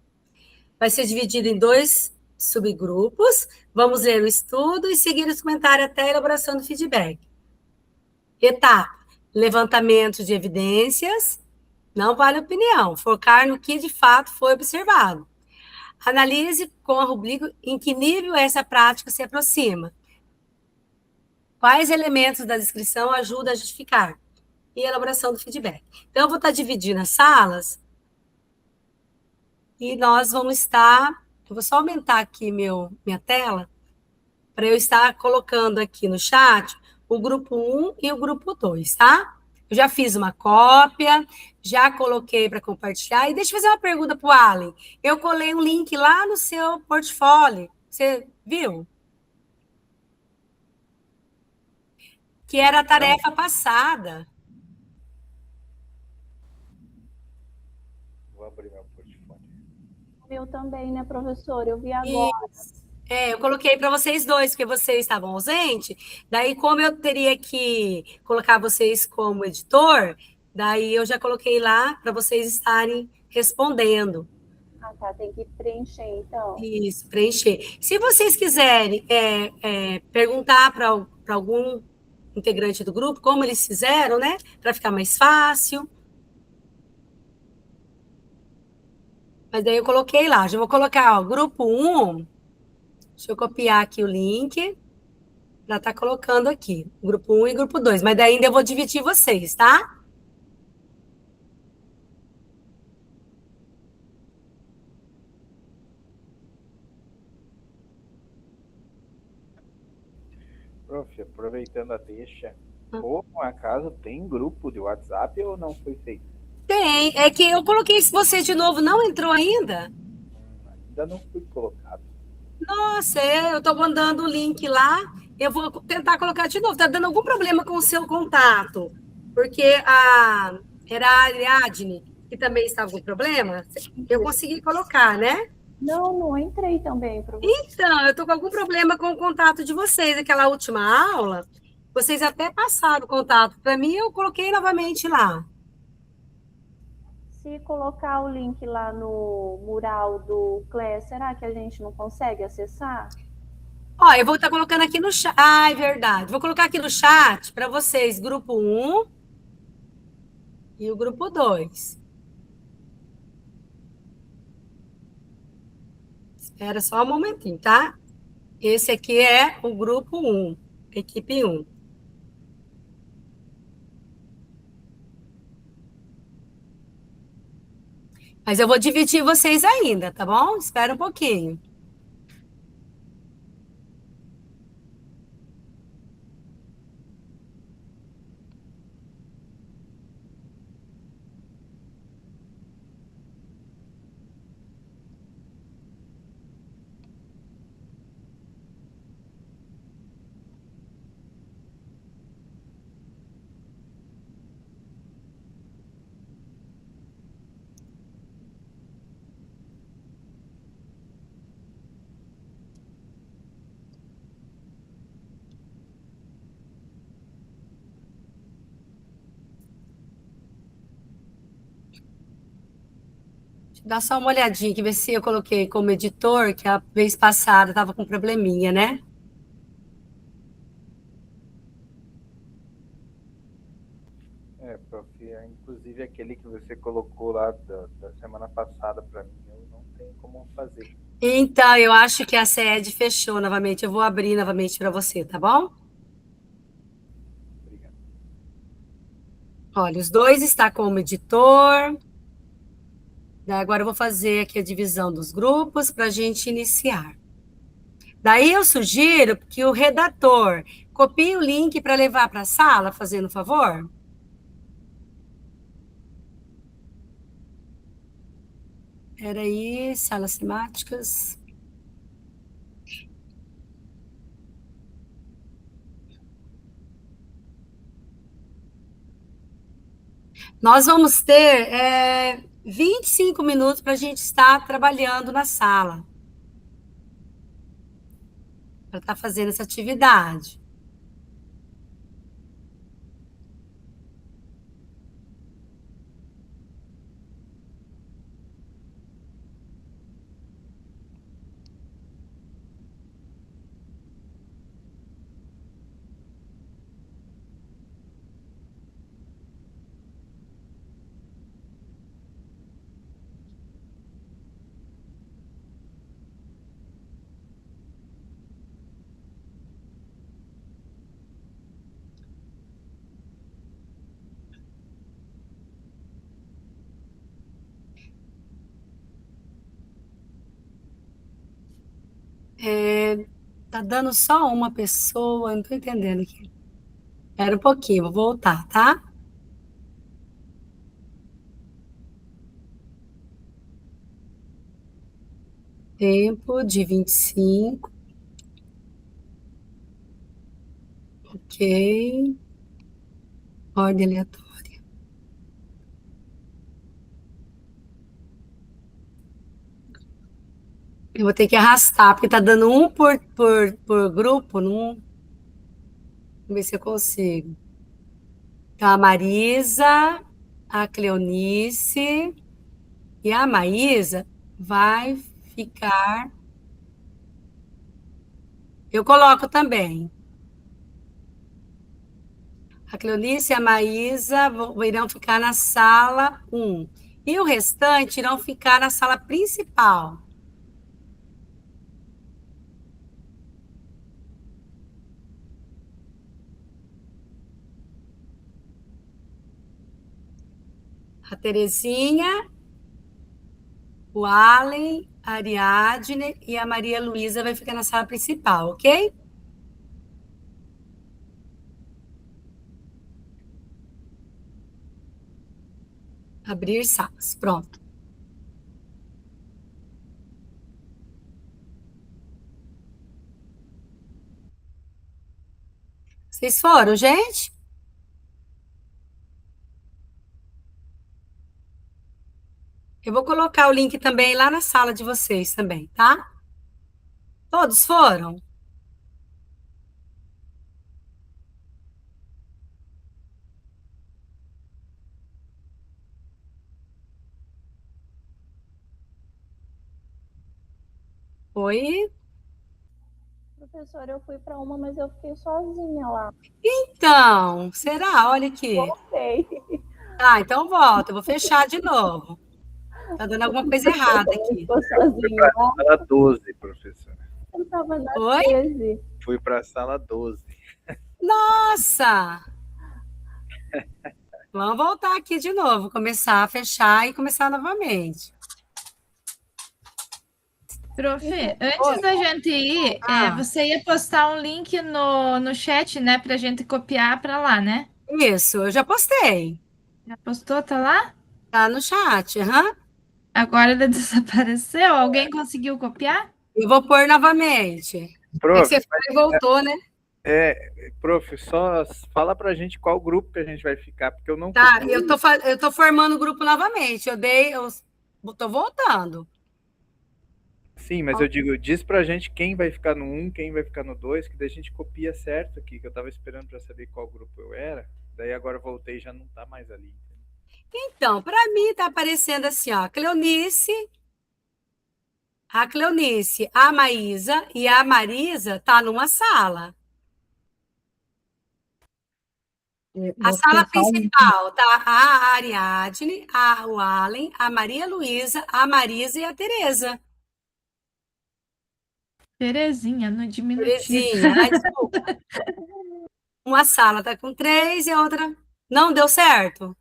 Vai ser dividido em 2 subgrupos. Vamos ler o estudo e seguir os comentários até a elaboração do feedback. Etapa: levantamento de evidências. Não vale opinião. Focar no que de fato foi observado. Analise com a rubrica em que nível essa prática se aproxima. Quais elementos da descrição ajudam a justificar? E a elaboração do feedback. Então, eu vou estar dividindo as salas e nós vamos estar... Eu vou só aumentar aqui minha tela para eu estar colocando aqui no chat o grupo 1 e o grupo 2, tá? Eu já fiz uma cópia, já coloquei para compartilhar. E deixa eu fazer uma pergunta para o Allen. Eu colei um link lá no seu portfólio. Você viu? Que era a tarefa passada. Vou abrir meu portfólio. Eu também, né, professor? Eu vi agora. Eu coloquei para vocês 2, porque vocês estavam ausentes. Daí, como eu teria que colocar vocês como editor, daí eu já coloquei lá para vocês estarem respondendo. Ah, tá. Tem que preencher, então. Isso, preencher. Se vocês quiserem perguntar para algum integrante do grupo como eles fizeram, né? Para ficar mais fácil. Mas daí eu coloquei lá. Já vou colocar, ó, grupo 1. Deixa eu copiar aqui o link. Já está colocando aqui. Grupo 1 e grupo 2. Mas daí ainda eu vou dividir vocês, tá? Prof, aproveitando a deixa, por um acaso tem grupo de WhatsApp ou não foi feito? Tem. É que eu coloquei você de novo. Não entrou ainda? Ainda não fui colocado. Nossa, eu estou mandando o link lá. Eu vou tentar colocar de novo. Está dando algum problema com o seu contato? Porque era a Ariadne, que também estava com problema. Eu consegui colocar, né? Não entrei também, professor. Então, eu estou com algum problema com o contato de vocês. Aquela última aula, vocês até passaram o contato para mim, eu coloquei novamente lá. Se colocar o link lá no mural do CLE, será que a gente não consegue acessar? Ó, eu vou estar colocando aqui no chat. Ah, é verdade. Vou colocar aqui no chat para vocês, grupo 1 e o grupo 2. Espera só um momentinho, tá? Esse aqui é o grupo 1, equipe 1. Mas eu vou dividir vocês ainda, tá bom? Espera um pouquinho. Dá só uma olhadinha que ver se eu coloquei como editor, que a vez passada estava com probleminha, né? Prof, inclusive aquele que você colocou lá da semana passada para mim, eu não tenho como fazer. Então, eu acho que a sede fechou novamente. Eu vou abrir novamente para você, tá bom? Obrigado. Olha, os dois está como editor. Agora eu vou fazer aqui a divisão dos grupos para a gente iniciar. Daí eu sugiro que o redator copie o link para levar para a sala, fazendo um favor. Espera aí, salas temáticas. Nós vamos ter 25 minutos para a gente estar trabalhando na sala. Para estar fazendo essa atividade. Tá dando só uma pessoa, não estou entendendo aqui. Espera um pouquinho, vou voltar, tá? Tempo de 25. Ok. Ordem aleatória. Eu vou ter que arrastar, porque tá dando um por grupo. Não... Vamos ver se eu consigo. Então, a Marisa, a Cleonice e a Maísa vai ficar... Eu coloco também. A Cleonice e a Maísa irão ficar na sala 1. E o restante irão ficar na sala principal. A Terezinha, o Allen, a Ariadne e a Maria Luísa vai ficar na sala principal, ok? Abrir salas, pronto. Vocês foram, gente? Eu vou colocar o link também lá na sala de vocês também, tá? Todos foram? Oi? Professora, eu fui para uma, mas eu fiquei sozinha lá. Então, será? Olha aqui. Voltei. Ah, então volta. Eu vou fechar de novo. Tá dando alguma coisa errada aqui. Ficou sozinha lá. Era 12, professora. Tava na Oi? 13. Fui para a sala 12. Nossa! Vamos voltar aqui de novo, começar a fechar e começar novamente. Prof, antes da gente ir, você ia postar um link no chat, né, pra gente copiar para lá, né? Isso, eu já postei. Já postou, tá lá? Tá no chat, aham. Agora ele desapareceu. Alguém conseguiu copiar? Eu vou pôr novamente. É que Prof, você foi e voltou, né? prof, só fala pra gente qual grupo que a gente vai ficar, porque eu não Tá, copiei. eu tô formando o grupo novamente. Eu tô voltando. Sim, mas eu digo, diz pra gente quem vai ficar no 1, quem vai ficar no 2, que daí a gente copia certo aqui, que eu tava esperando pra saber qual grupo eu era. Daí agora eu voltei e já não tá mais ali. Então, para mim tá aparecendo assim, ó, a Cleonice, a Maísa e a Marisa tá numa sala. A Você sala só um. principal tá a Ariadne, o Allen, a Maria Luísa, a Marisa e a Tereza. Terezinha, no diminutivo. Terezinha, ai, desculpa. Uma sala tá com 3 e a outra não deu certo.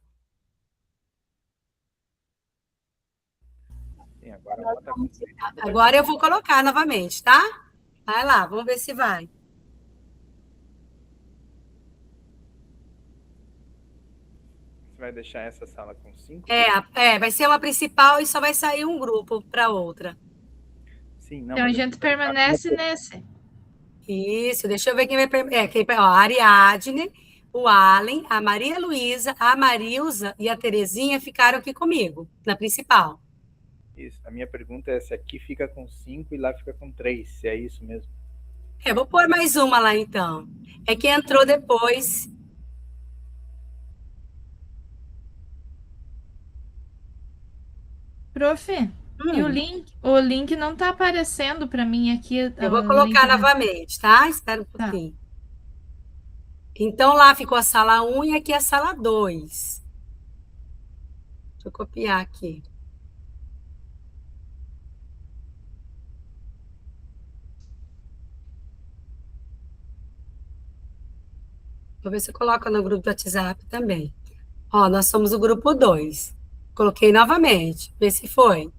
Sim, agora ela tá com 3. Agora eu vou colocar novamente, tá? Vai lá, vamos ver se vai. Você vai deixar essa sala com 5? Vai ser uma principal e só vai sair um grupo para outra. Sim, não, Então a mas gente permanece nesse. Isso, deixa eu ver quem vai. A Ariadne, o Allen, a Maria Luísa, a Marilza e a Terezinha ficaram aqui comigo, na principal. isso. A minha pergunta é se aqui fica com 5 e lá fica com 3, se é isso mesmo. Vou pôr mais uma lá então. É que entrou depois. Prof, e o link não tá aparecendo para mim aqui. Eu vou O colocar link novamente, tá? Espera um Tá. pouquinho. Então lá ficou a sala 1 e aqui a sala 2. Deixa eu copiar aqui. Vou ver se eu coloco no grupo do WhatsApp também. Ó, nós somos o grupo 2. Coloquei novamente, vê se foi.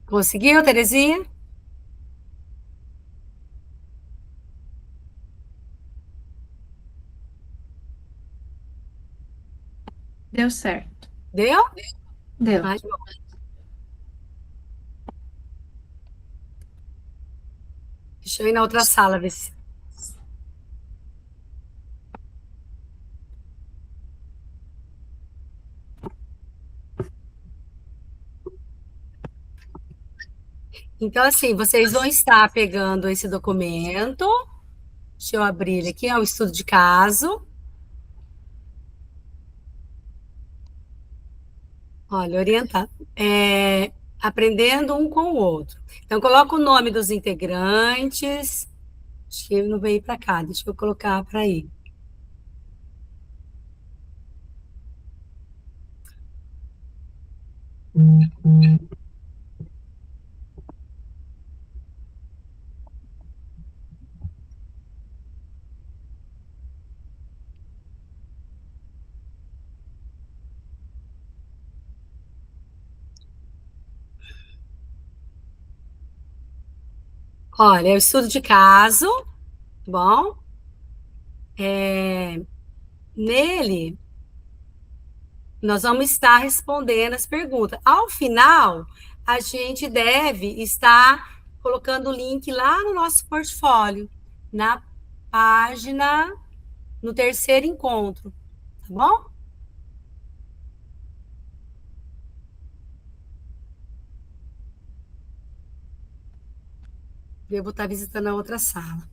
Conseguiu, Terezinha? Deu certo. Deu? Deu. Ai, bom. Deixa eu ir na outra sala, ver se. Então, assim, vocês vão estar pegando esse documento. Deixa eu abrir ele aqui, é um estudo de caso. Olha, orientar. Aprendendo um com o outro. Então, coloca o nome dos integrantes. Acho que não veio para cá, deixa eu colocar para aí. Olha, é o estudo de caso, bom? Nele, nós vamos estar respondendo as perguntas. Ao final, a gente deve estar colocando o link lá no nosso portfólio, na página, no terceiro encontro, tá bom? Devo estar visitando a outra sala.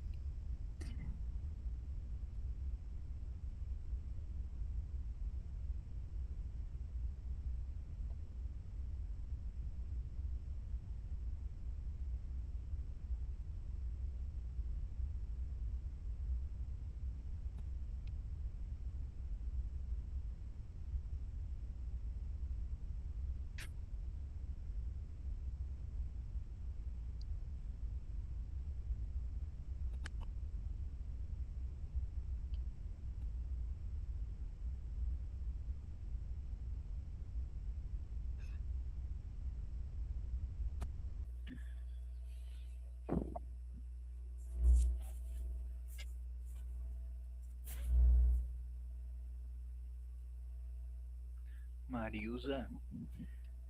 Marilza,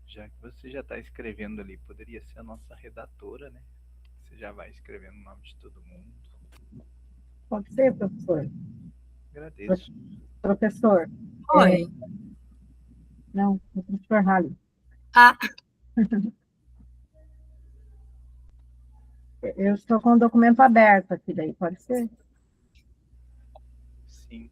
já que você já está escrevendo ali, poderia ser a nossa redatora, né? Você já vai escrevendo o nome de todo mundo. Pode ser, professor? Agradeço. Professor, Oi. não, o professor Halley. Ah, Eu estou com o documento aberto aqui, daí pode ser? Sim.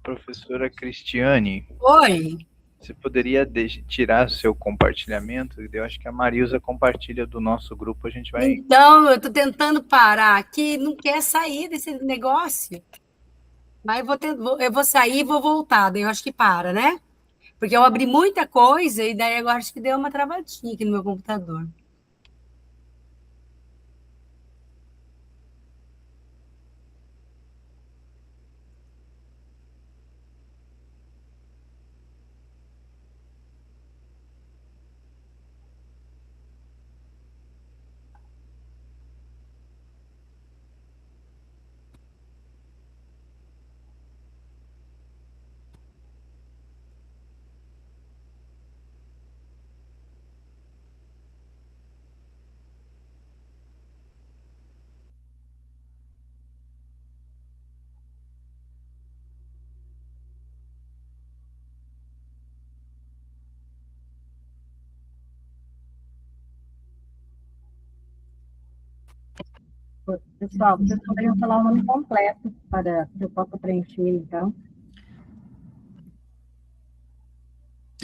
Professora Cristiane, oi. você poderia tirar seu compartilhamento? Eu acho que a Marilza compartilha do nosso grupo, a gente vai. Então, eu estou tentando parar aqui, não quer sair desse negócio. Mas eu vou sair e vou voltar, daí eu acho que para, né? Porque eu abri muita coisa e daí agora acho que deu uma travadinha aqui no meu computador. Pessoal, vocês poderiam falar o nome completo para que eu possa preencher, então?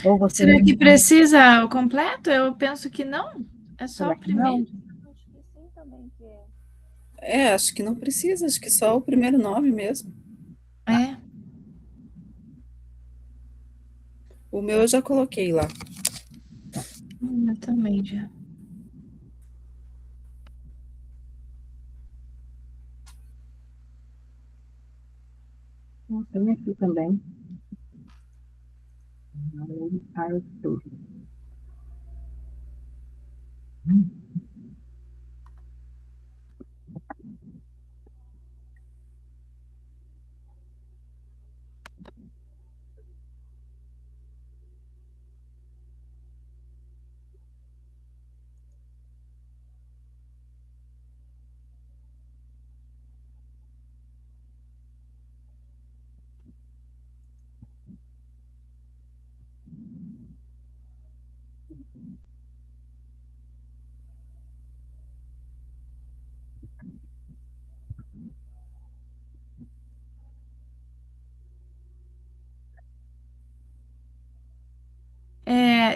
Ou você... Será que precisa o completo? Eu penso que não. É só Será o que não? primeiro. Acho que sim também que é. Acho que não precisa, acho que só o primeiro nome mesmo. É. O meu eu já coloquei lá. Eu também já. Tem aqui também. Arthur.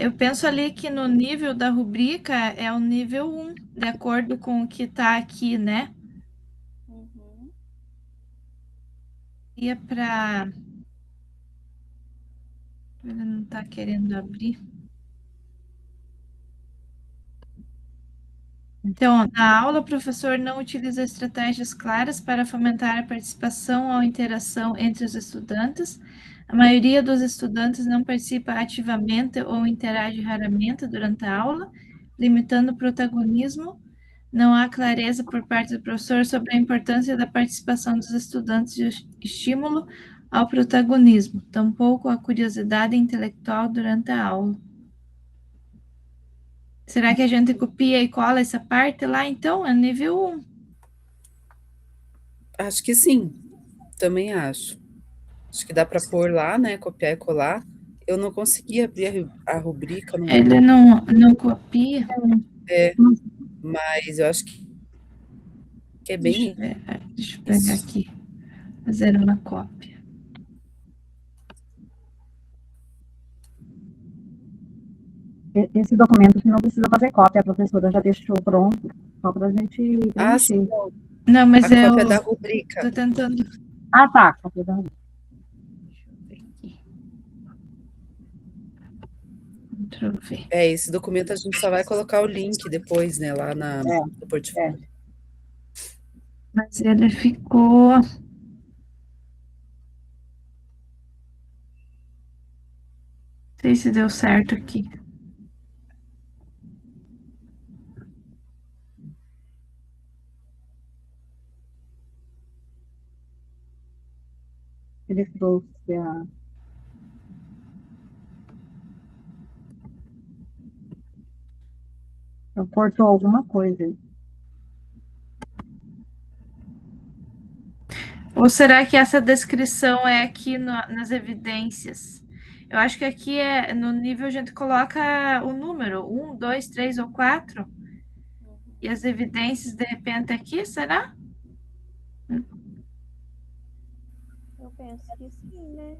Eu penso ali que no nível da rubrica é o nível 1, de acordo com o que está aqui, né? Uhum. Ia para. Ele não está querendo abrir. Então, na aula, o professor não utiliza estratégias claras para fomentar a participação ou interação entre os estudantes. A maioria dos estudantes não participa ativamente ou interage raramente durante a aula, limitando o protagonismo. Não há clareza por parte do professor sobre a importância da participação dos estudantes e o estímulo ao protagonismo, tampouco a curiosidade intelectual durante a aula. Será que a gente copia e cola essa parte lá, então? É nível 1. Acho que sim, também acho. Acho que dá para pôr lá, né? Copiar e colar. Eu não consegui abrir a rubrica, Ele não copia. mas eu acho que é bem. Deixa eu pegar Isso. aqui. Fazer uma cópia. Esse documento não precisa fazer cópia, a professora já deixou pronto, só para a gente Ah, sim, preencher. Não, mas a eu cópia da rubrica. tô tentando. Ah, tá. Cópia da... Deixa eu ver aqui. Deixa eu ver. Esse documento a gente só vai colocar o link depois, né? Lá no portfólio. Mas ele ficou. Não sei se deu certo aqui. ele trouxe a... Cortou alguma coisa aí. Ou será que essa descrição é aqui nas evidências? Eu acho que aqui no nível a gente coloca o número 1, 2, 3 ou 4. E as evidências, de repente, aqui, será? Eu penso que sim, né?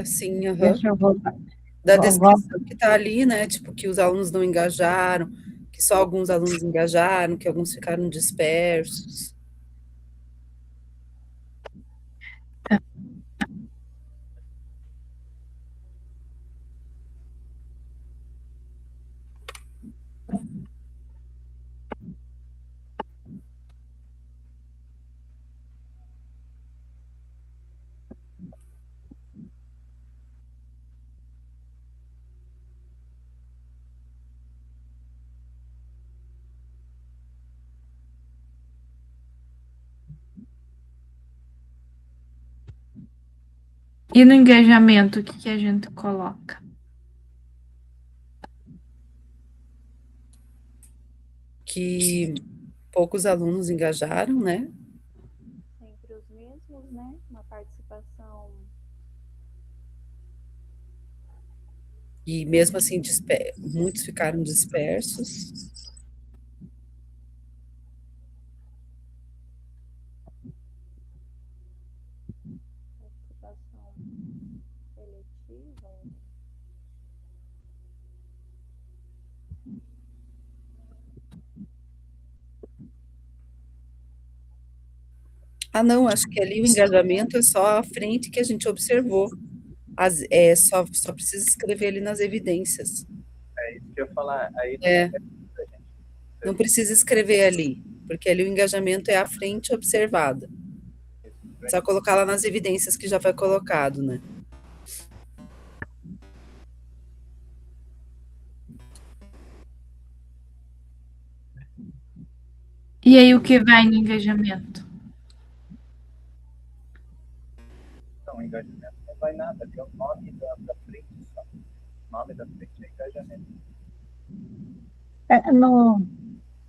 Sim, aham. Deixa eu voltar. Da descrição que está ali, né? Tipo, que os alunos não engajaram, que só alguns alunos engajaram, que alguns ficaram dispersos. E no engajamento, o que a gente coloca? Que poucos alunos engajaram, né? Sempre os mesmos, né? Uma participação. E mesmo assim, muitos ficaram dispersos. Participação seletiva. Não, acho que ali o engajamento é só a frente que a gente observou. Só precisa escrever ali nas evidências. É isso que eu ia falar. Aí Não precisa escrever ali, porque ali o engajamento é a frente observada. Só colocar lá nas evidências que já foi colocado, né? E aí, o que vai no engajamento? não, engajamento não vai nada, tem o nome da frente só. O nome da frente é engajamento.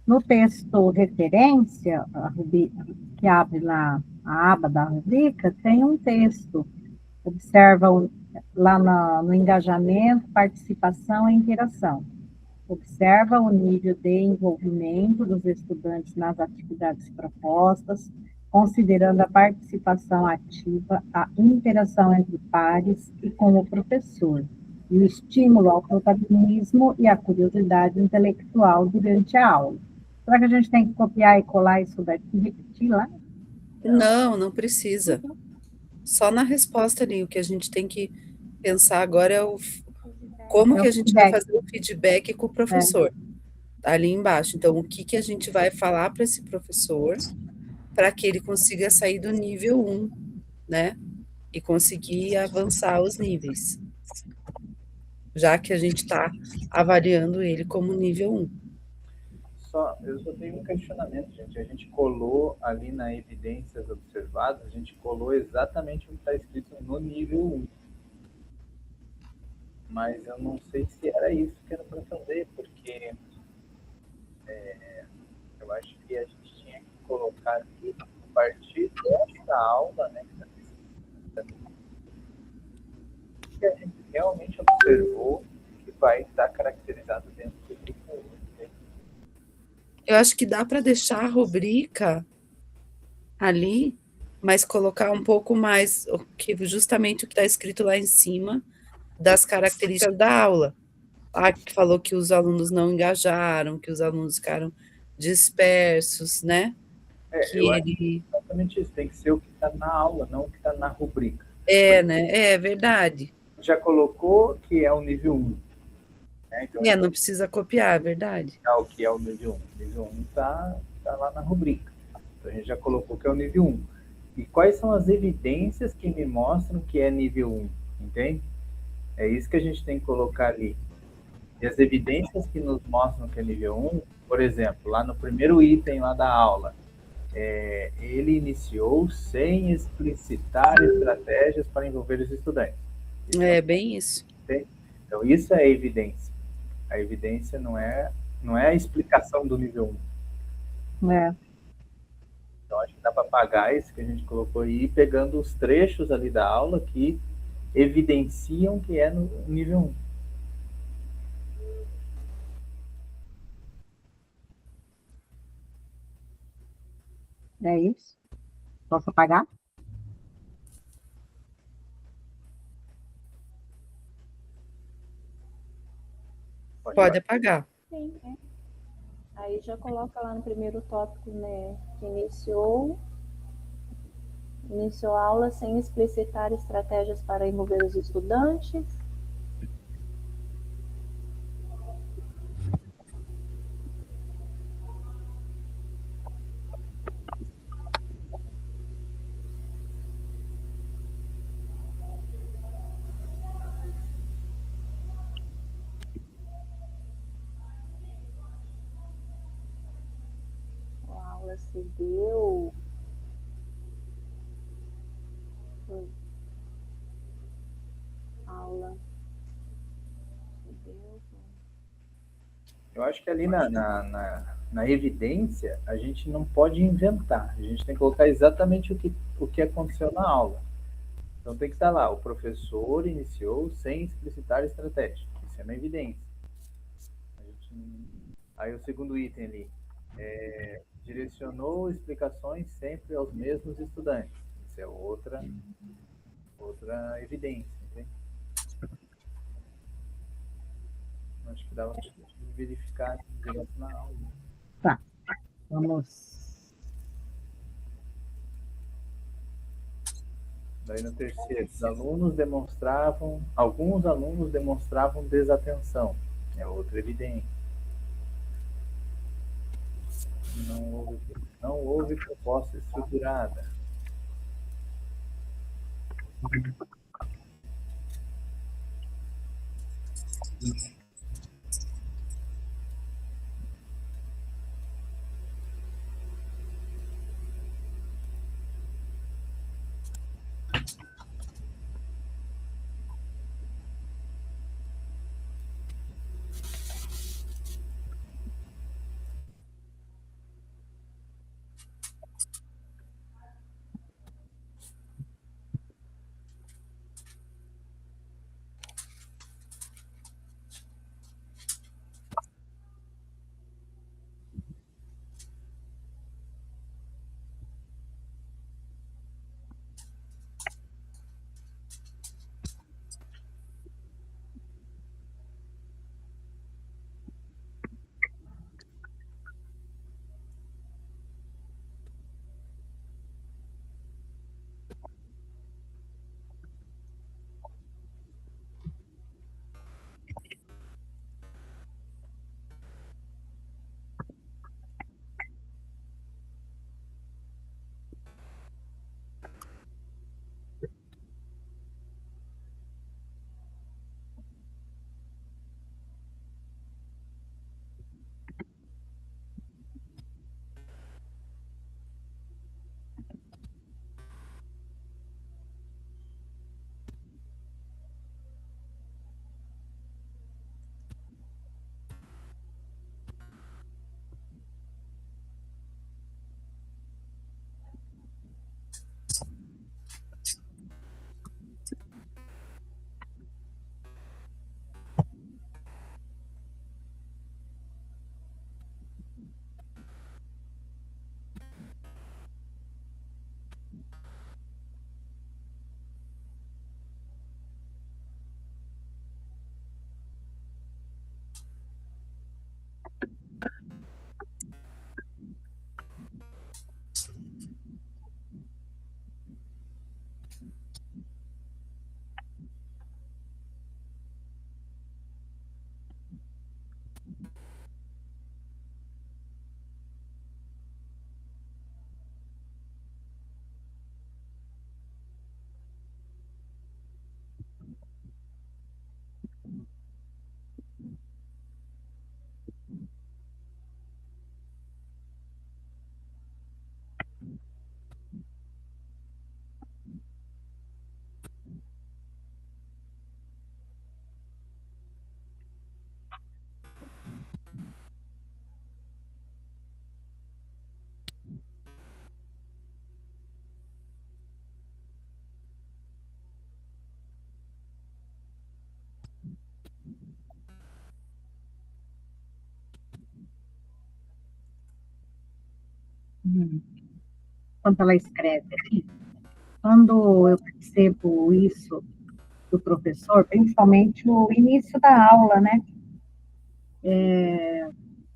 No texto referência, que abre lá a aba da rubrica, tem um texto. Observa lá no engajamento, participação e interação. Observa o nível de envolvimento dos estudantes nas atividades propostas, considerando a participação ativa, a interação entre pares e com o professor, e o estímulo ao protagonismo e à curiosidade intelectual durante a aula. Será que a gente tem que copiar e colar isso daqui e repetir lá? Não precisa. Só na resposta ali, o que a gente tem que pensar agora é como que a gente vai fazer o feedback com o professor. Ali embaixo. Então, o que a gente vai falar para esse professor para que ele consiga sair do nível 1, né? E conseguir avançar os níveis. Já que a gente está avaliando ele como nível 1. Eu só tenho um questionamento, gente. A gente colou ali na evidências observadas, a gente colou exatamente o que está escrito no nível 1. Mas eu não sei se era isso que era para fazer, porque eu acho que a gente tinha que colocar aqui, a partir dessa aula, né, que a gente realmente observou que vai estar caracterizado dentro do nível 1. Eu acho que dá para deixar a rubrica ali, mas colocar um pouco mais, justamente o que está escrito lá em cima, das características da aula. Que falou que os alunos não engajaram, que os alunos ficaram dispersos, né? Eu acho que é exatamente isso, tem que ser o que está na aula, não o que está na rubrica. Né? É verdade. Já colocou que é o nível 1. Então, não precisa copiar, é verdade. O que é o nível 1? O nível 1 está lá na rubrica. Então, a gente já colocou que é o nível 1. E quais são as evidências que me mostram que é nível 1? Entende? É isso que a gente tem que colocar ali. E as evidências que nos mostram que é nível 1, por exemplo, lá no primeiro item lá da aula, ele iniciou sem explicitar estratégias para envolver os estudantes. É bem isso. Então, isso é evidência. A evidência não é a explicação do nível 1. É. Então, acho que dá para apagar isso que a gente colocou aí, pegando os trechos ali da aula que evidenciam que é no nível 1. É isso? Posso apagar? Pode apagar. Sim, é. Aí já coloca lá no primeiro tópico, né, que iniciou a aula sem explicitar estratégias para envolver os estudantes. A aula se deu. Aula se deu. Eu acho que ali na evidência, a gente não pode inventar. A gente tem que colocar exatamente o que aconteceu na aula. Então tem que estar lá, o professor iniciou sem explicitar estratégia. Isso é uma evidência. Aí o segundo item ali, direcionou explicações sempre aos mesmos estudantes. Isso é outra evidência. Entende? Acho que dava para verificar direto na aula. Tá. Vamos. Daí no terceiro, alguns alunos demonstravam desatenção. É outra evidência. Não houve proposta estruturada. quando ela escreve ali, quando eu percebo isso do professor, principalmente o início da aula, né?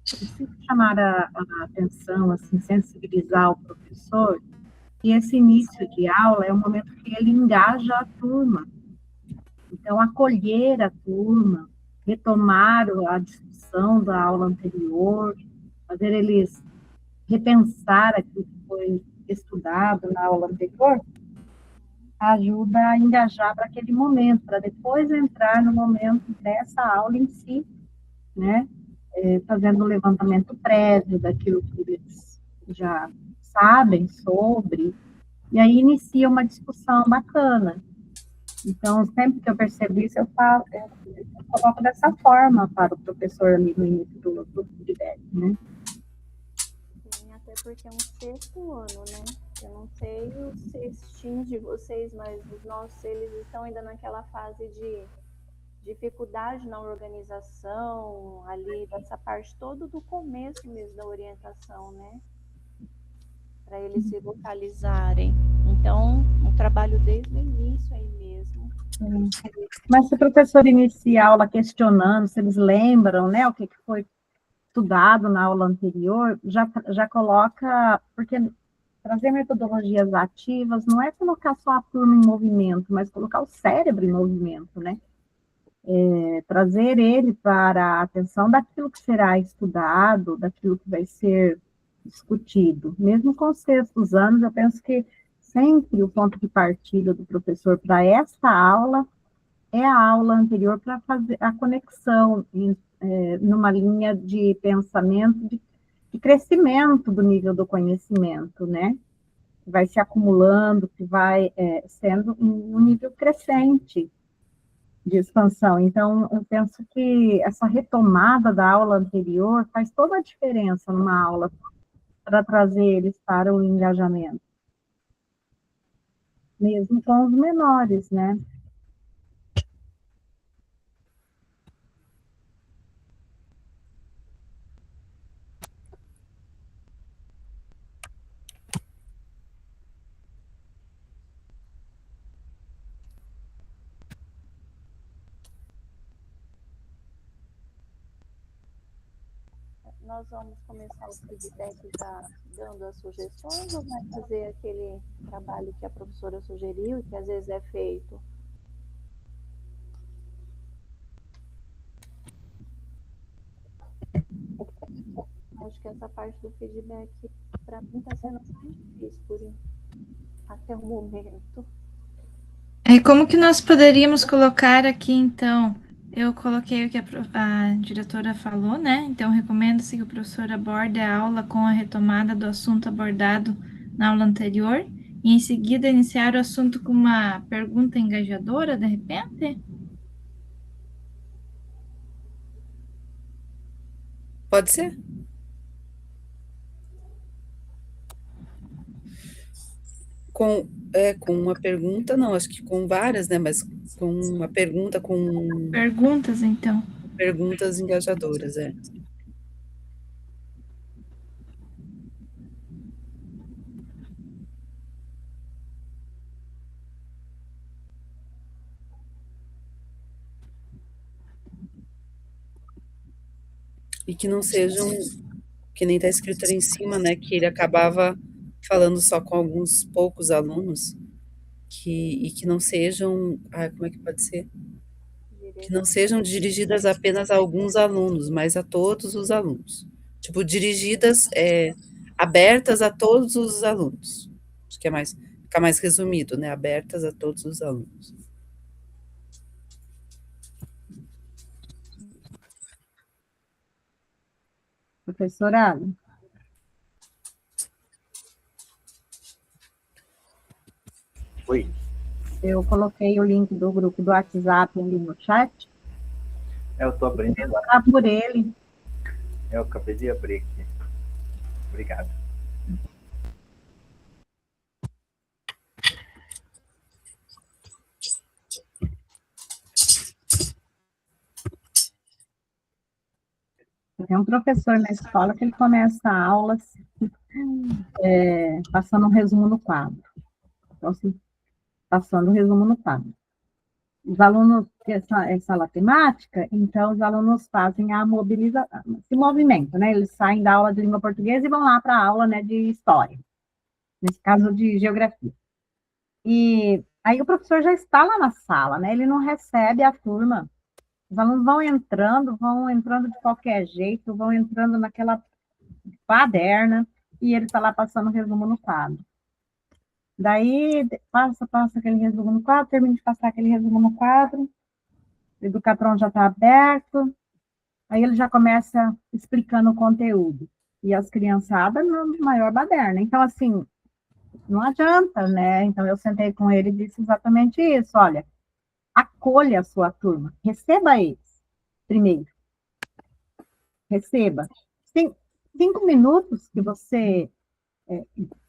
Preciso chamar a atenção, assim, sensibilizar o professor, que esse início de aula é o momento que ele engaja a turma. Então, acolher a turma, retomar a discussão da aula anterior, fazer eles repensar aquilo que foi estudado na aula anterior, ajuda a engajar para aquele momento, para depois entrar no momento dessa aula em si, né? Fazendo um levantamento prévio daquilo que eles já sabem sobre, e aí inicia uma discussão bacana. Então, sempre que eu percebo isso, eu coloco dessa forma para o professor ali no início do feedback, né? Sim, até porque é um sexto ano, né? Eu não sei os sextinhos de vocês, mas os nossos, eles estão ainda naquela fase de dificuldade na organização, ali, dessa parte toda do começo mesmo da orientação, né? Para eles se localizarem. Então, um trabalho desde o início aí mesmo. Mas se o professor inicia a aula questionando, se eles lembram, né, o que foi estudado na aula anterior, já coloca, porque trazer metodologias ativas não é colocar só a turma em movimento, mas colocar o cérebro em movimento, né? Trazer ele para a atenção daquilo que será estudado, daquilo que vai ser discutido. Mesmo com os sextos anos, eu penso que sempre o ponto de partida do professor para esta aula é a aula anterior para fazer a conexão numa linha de pensamento, de crescimento do nível do conhecimento, né? Que vai se acumulando, que vai sendo um nível crescente de expansão. Então, eu penso que essa retomada da aula anterior faz toda a diferença numa aula para trazer eles para o engajamento. Mesmo com os menores, né? Nós vamos começar o feedback já dando as sugestões ou vai fazer aquele trabalho que a professora sugeriu, que às vezes é feito? Acho que essa parte do feedback, para mim, está sendo mais difícil até o momento. Como que nós poderíamos colocar aqui, então? Eu coloquei o que a diretora falou, né? Então, recomenda-se que o professor aborde a aula com a retomada do assunto abordado na aula anterior e, em seguida, iniciar o assunto com uma pergunta engajadora, de repente? Pode ser? Com uma pergunta, não, acho que com várias, né? Mas com uma pergunta, com Perguntas, então. perguntas engajadoras, é. E que não sejam, que nem está escrito ali em cima, né? Que ele acabava falando só com alguns poucos alunos, e que não sejam, como é que pode ser? Que não sejam dirigidas apenas a alguns alunos, mas a todos os alunos. Tipo, dirigidas, abertas a todos os alunos. Acho que fica mais resumido, né? Abertas a todos os alunos. Professora, Oi. eu coloquei o link do grupo do WhatsApp ali no chat. Eu estou abrindo lá. Vou por ele. Eu acabei de abrir aqui. Obrigado. Tem um professor na escola que ele começa a aula Passando um resumo no quadro. Então, assim, passando um resumo no quadro. Os alunos, essa aula temática, então os alunos fazem a mobilização, esse movimento, né? Eles saem da aula de língua portuguesa e vão lá para a aula, né, de história, nesse caso de geografia. E aí o professor já está lá na sala, né? Ele não recebe a turma. Os alunos vão entrando de qualquer jeito, vão entrando naquela baderna, e ele está lá passando o resumo no quadro. Daí, passa aquele resumo no quadro, termina de passar aquele resumo no quadro, o Educatron já está aberto, aí ele já começa explicando o conteúdo. E as criançadas no maior baderna. Então, assim, não adianta, né? Então, eu sentei com ele e disse exatamente isso. Olha, acolha a sua turma, receba eles primeiro. Receba. 5 minutos que você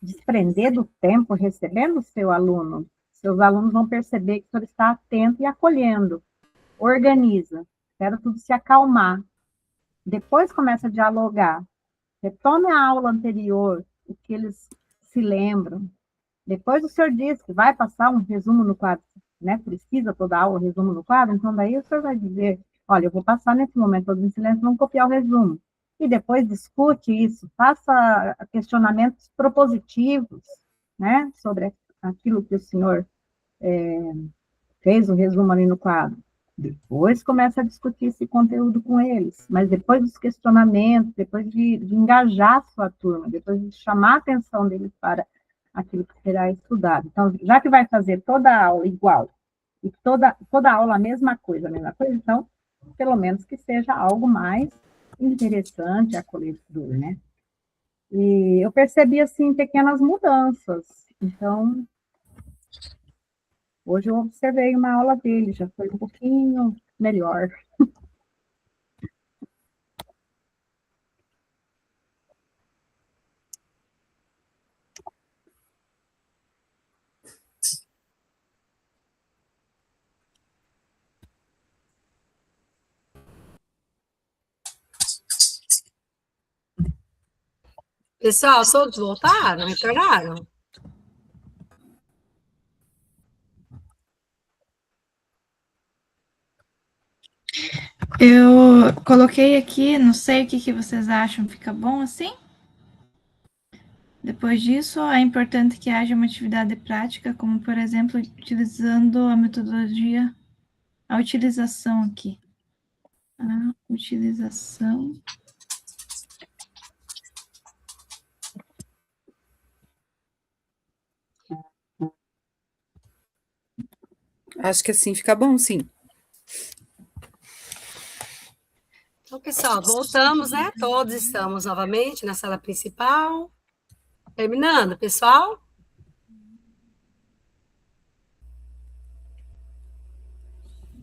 desprender do tempo recebendo o seu aluno, seus alunos vão perceber que o senhor está atento e acolhendo. Organiza, espera tudo se acalmar. Depois começa a dialogar. Retome a aula anterior, o que eles se lembram. Depois o senhor diz que vai passar um resumo no quadro, né? Precisa toda aula resumo no quadro, então daí o senhor vai dizer, olha, eu vou passar nesse momento todo em silêncio, vamos copiar o resumo. E depois discute isso, faça questionamentos propositivos, né? Sobre aquilo que o senhor fez o resumo ali no quadro. Depois começa a discutir esse conteúdo com eles, mas depois dos questionamentos, depois de engajar a sua turma, depois de chamar a atenção deles para aquilo que será estudado. Então, já que vai fazer toda a aula igual, e toda aula a mesma coisa, então, pelo menos que seja algo mais interessante, acolhedor, né? E eu percebi, assim, pequenas mudanças. Então, hoje eu observei uma aula dele, já foi um pouquinho melhor. Pessoal, todos voltaram? Retornaram? Eu coloquei aqui, não sei o que vocês acham, fica bom assim? Depois disso, é importante que haja uma atividade prática, como, por exemplo, utilizando a metodologia, a utilização aqui. A utilização. Acho que assim fica bom, sim. Então, pessoal, voltamos, né? Todos estamos novamente na sala principal. Terminando, pessoal?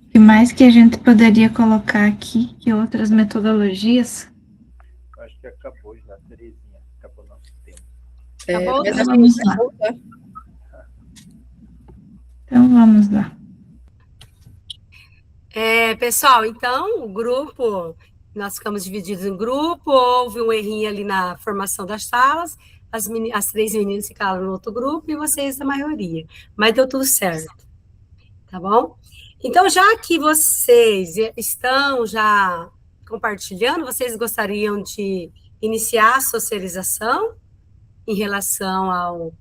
O que mais que a gente poderia colocar aqui? Que outras metodologias? Acho que acabou já, Terezinha. Acabou nosso tempo. Acabou, Mas então, a gente vai voltar. Então, vamos lá. Pessoal, então, o grupo, nós ficamos divididos em grupo, houve um errinho ali na formação das salas, as 3 meninas ficaram no outro grupo e vocês a maioria, mas deu tudo certo, tá bom? Então, já que vocês estão já compartilhando, vocês gostariam de iniciar a socialização em relação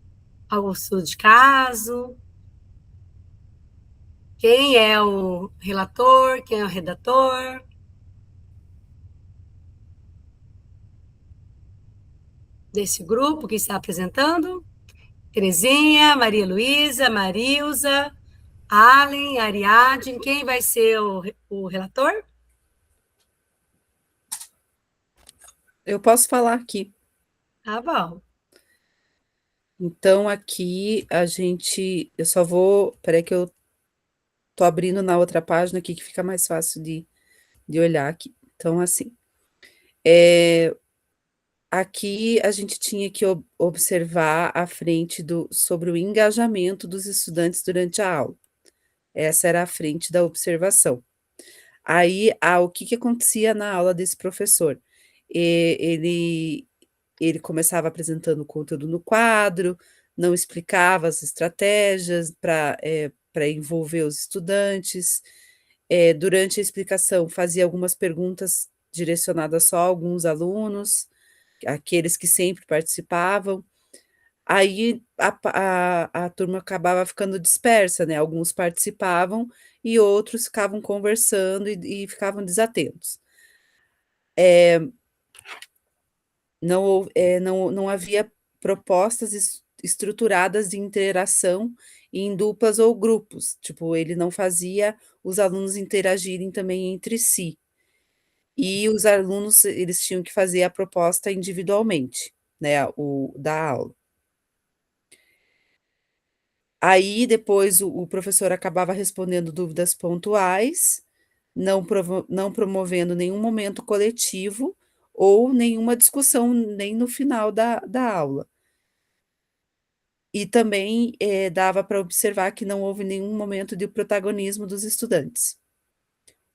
ao estudo de caso? Quem é o relator? Quem é o redator? Desse grupo que está apresentando? Terezinha, Maria Luísa, Marilza, Allen, Ariadne. Quem vai ser o relator? Eu posso falar aqui. Tá bom. Então, aqui eu só vou, peraí que eu tô abrindo na outra página aqui que fica mais fácil de olhar aqui. Então, assim, aqui a gente tinha que observar a frente sobre o engajamento dos estudantes durante a aula. Essa era a frente da observação. Aí, o que acontecia na aula desse professor? Ele ele começava apresentando o conteúdo no quadro, não explicava as estratégias para envolver os estudantes. Durante a explicação, fazia algumas perguntas direcionadas só a alguns alunos, aqueles que sempre participavam. Aí a turma acabava ficando dispersa, né? Alguns participavam e outros ficavam conversando e ficavam desatentos. Não havia propostas estruturadas de interação em duplas ou grupos. Tipo, ele não fazia os alunos interagirem também entre si. E os alunos, eles tinham que fazer a proposta individualmente, né, da aula. Aí, depois, o professor acabava respondendo dúvidas pontuais, não promovendo nenhum momento coletivo ou nenhuma discussão, nem no final da aula. E também dava para observar que não houve nenhum momento de protagonismo dos estudantes,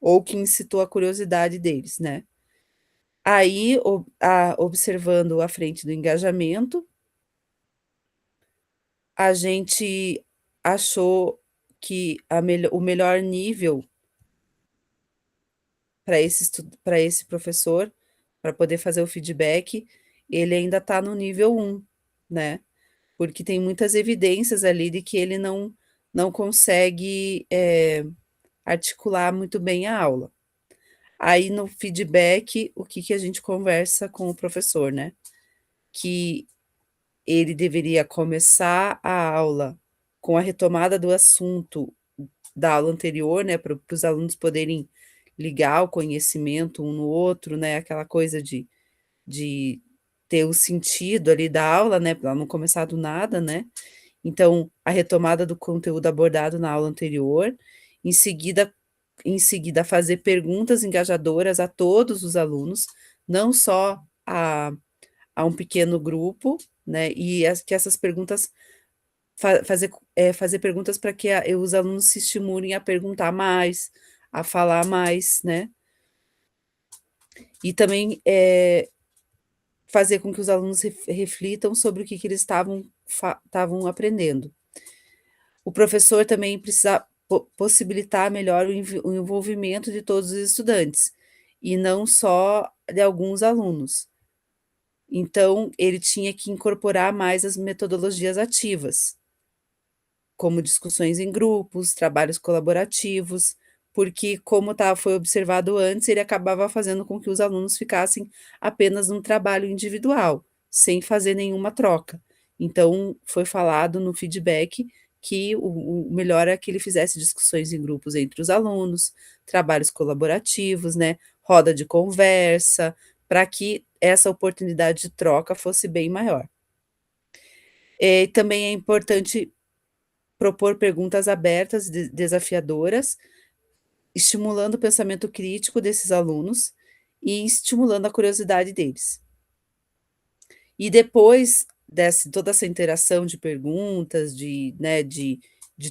ou que incitou a curiosidade deles, né? Aí, observando a frente do engajamento, a gente achou que o melhor nível para esse professor, para poder fazer o feedback, ele ainda está no nível 1, né? Porque tem muitas evidências ali de que ele não consegue articular muito bem a aula. Aí no feedback, o que a gente conversa com o professor, né? Que ele deveria começar a aula com a retomada do assunto da aula anterior, né? Para os alunos poderem ligar o conhecimento um no outro, né? Aquela coisa de ter o sentido ali da aula, né? Para não começar do nada, né? Então, a retomada do conteúdo abordado na aula anterior, em seguida fazer perguntas engajadoras a todos os alunos, não só a um pequeno grupo, né? E que essas perguntas fazer perguntas para que os alunos se estimulem a perguntar mais, a falar mais, né? E também fazer com que os alunos reflitam sobre o que eles estavam aprendendo. O professor também precisa possibilitar melhor o envolvimento de todos os estudantes, e não só de alguns alunos. Então, ele tinha que incorporar mais as metodologias ativas, como discussões em grupos, trabalhos colaborativos, porque, como foi observado antes, ele acabava fazendo com que os alunos ficassem apenas num trabalho individual, sem fazer nenhuma troca. Então, foi falado no feedback que o melhor é que ele fizesse discussões em grupos entre os alunos, trabalhos colaborativos, né, roda de conversa, para que essa oportunidade de troca fosse bem maior. Também é importante propor perguntas abertas, desafiadoras, estimulando o pensamento crítico desses alunos e estimulando a curiosidade deles. E depois toda essa interação de perguntas, de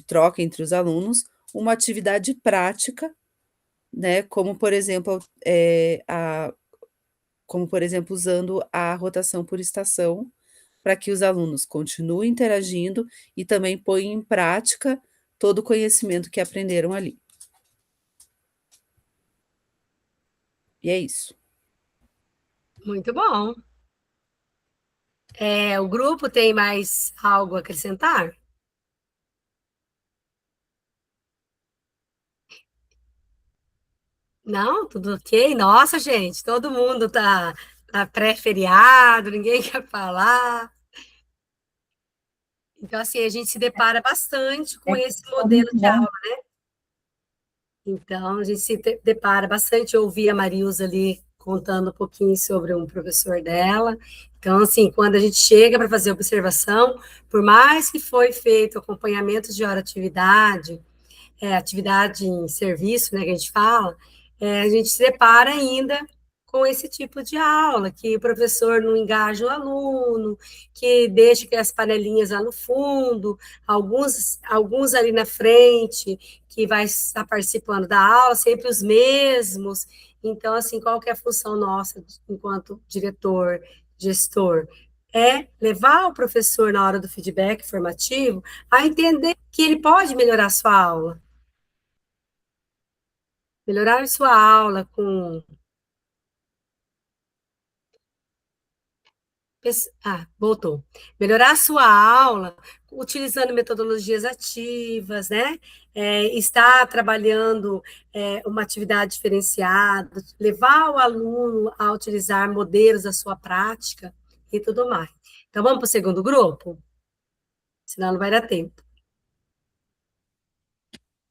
troca entre os alunos, uma atividade prática, né, como por exemplo, usando a rotação por estação, para que os alunos continuem interagindo e também ponham em prática todo o conhecimento que aprenderam ali. E é isso. Muito bom. O grupo tem mais algo a acrescentar? Não? Tudo ok? Nossa, gente, todo mundo tá pré-feriado, ninguém quer falar. Então, assim, a gente se depara bastante com esse modelo de aula, né? Então, a gente se depara bastante. Eu ouvi a Marilza ali contando um pouquinho sobre um professor dela. Então, assim, quando a gente chega para fazer observação, por mais que foi feito acompanhamento de hora-atividade, atividade em serviço, né, que a gente fala, a gente se depara ainda com esse tipo de aula, que o professor não engaja o aluno, que deixa que as panelinhas lá no fundo, alguns ali na frente, que vai estar participando da aula, sempre os mesmos. Então, assim, qual que é a função nossa enquanto diretor? gestor, é levar o professor, na hora do feedback formativo, a entender que ele pode melhorar sua aula. Melhorar sua aula com... voltou. Melhorar a sua aula utilizando metodologias ativas, né? Estar trabalhando uma atividade diferenciada, levar o aluno a utilizar modelos da sua prática e tudo mais. Então, vamos para o segundo grupo? Senão não vai dar tempo.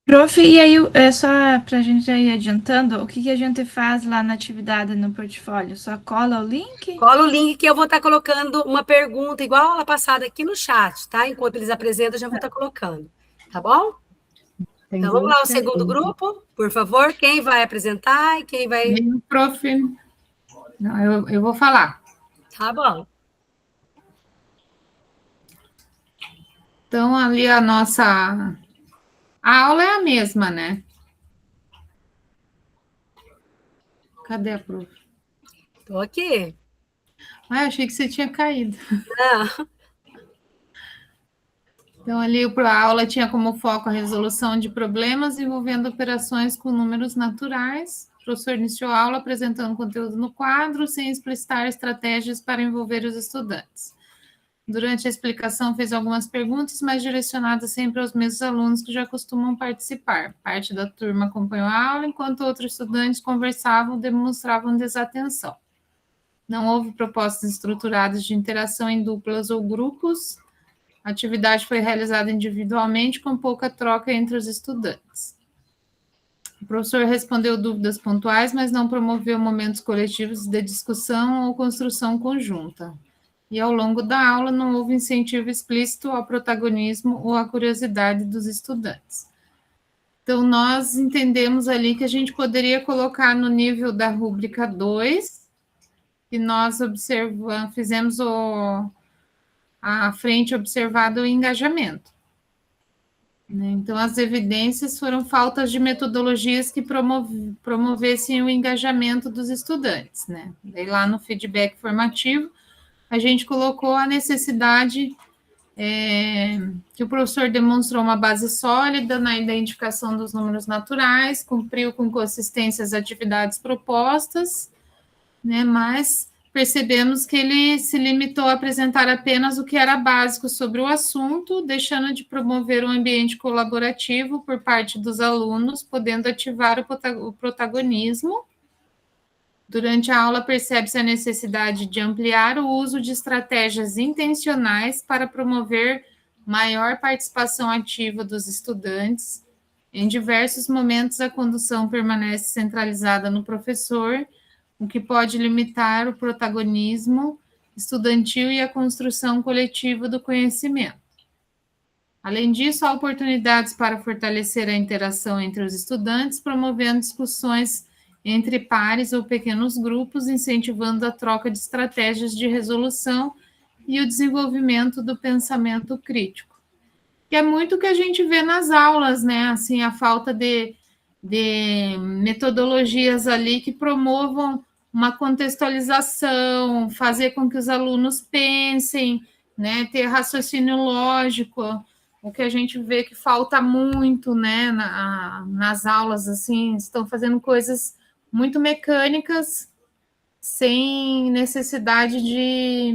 Prof, e aí, só para a gente já ir adiantando, o que a gente faz lá na atividade no portfólio? Só cola o link? Cola o link que eu vou estar colocando uma pergunta igual a aula passada aqui no chat, tá? Enquanto eles apresentam, eu já vou estar colocando. Tá bom? Tem Então, vamos lá, o duas segundo perguntas. grupo, por favor. Quem vai apresentar e quem vai... Prof, não, eu vou falar. Tá bom. Então, ali a nossa... A aula é a mesma, né? Cadê a prof? Estou aqui. Ah, achei que você tinha caído. Não. Então, ali a aula tinha como foco a resolução de problemas envolvendo operações com números naturais. O professor iniciou a aula apresentando conteúdo no quadro, sem explicitar estratégias para envolver os estudantes. Durante a explicação, fez algumas perguntas, mas direcionadas sempre aos mesmos alunos que já costumam participar. Parte da turma acompanhou a aula, enquanto outros estudantes conversavam e demonstravam desatenção. Não houve propostas estruturadas de interação em duplas ou grupos. A atividade foi realizada individualmente, com pouca troca entre os estudantes. O professor respondeu dúvidas pontuais, mas não promoveu momentos coletivos de discussão ou construção conjunta. E ao longo da aula não houve incentivo explícito ao protagonismo ou à curiosidade dos estudantes. Então, nós entendemos ali que a gente poderia colocar no nível da rúbrica 2, que nós fizemos a frente observada o engajamento. Então, as evidências foram faltas de metodologias que promovessem o engajamento dos estudantes, né? Daí lá no feedback formativo, a gente colocou a necessidade que o professor demonstrou uma base sólida na identificação dos números naturais, cumpriu com consistência as atividades propostas, né, mas percebemos que ele se limitou a apresentar apenas o que era básico sobre o assunto, deixando de promover um ambiente colaborativo por parte dos alunos, podendo ativar o protagonismo. Durante a aula, percebe-se a necessidade de ampliar o uso de estratégias intencionais para promover maior participação ativa dos estudantes. Em diversos momentos, a condução permanece centralizada no professor, o que pode limitar o protagonismo estudantil e a construção coletiva do conhecimento. Além disso, há oportunidades para fortalecer a interação entre os estudantes, promovendo discussões entre pares ou pequenos grupos, incentivando a troca de estratégias de resolução e o desenvolvimento do pensamento crítico. Que é muito o que a gente vê nas aulas, né? Assim, a falta de metodologias ali que promovam uma contextualização, fazer com que os alunos pensem, né? Ter raciocínio lógico, o que a gente vê que falta muito, né? Nas aulas, assim, estão fazendo coisas muito mecânicas, sem necessidade de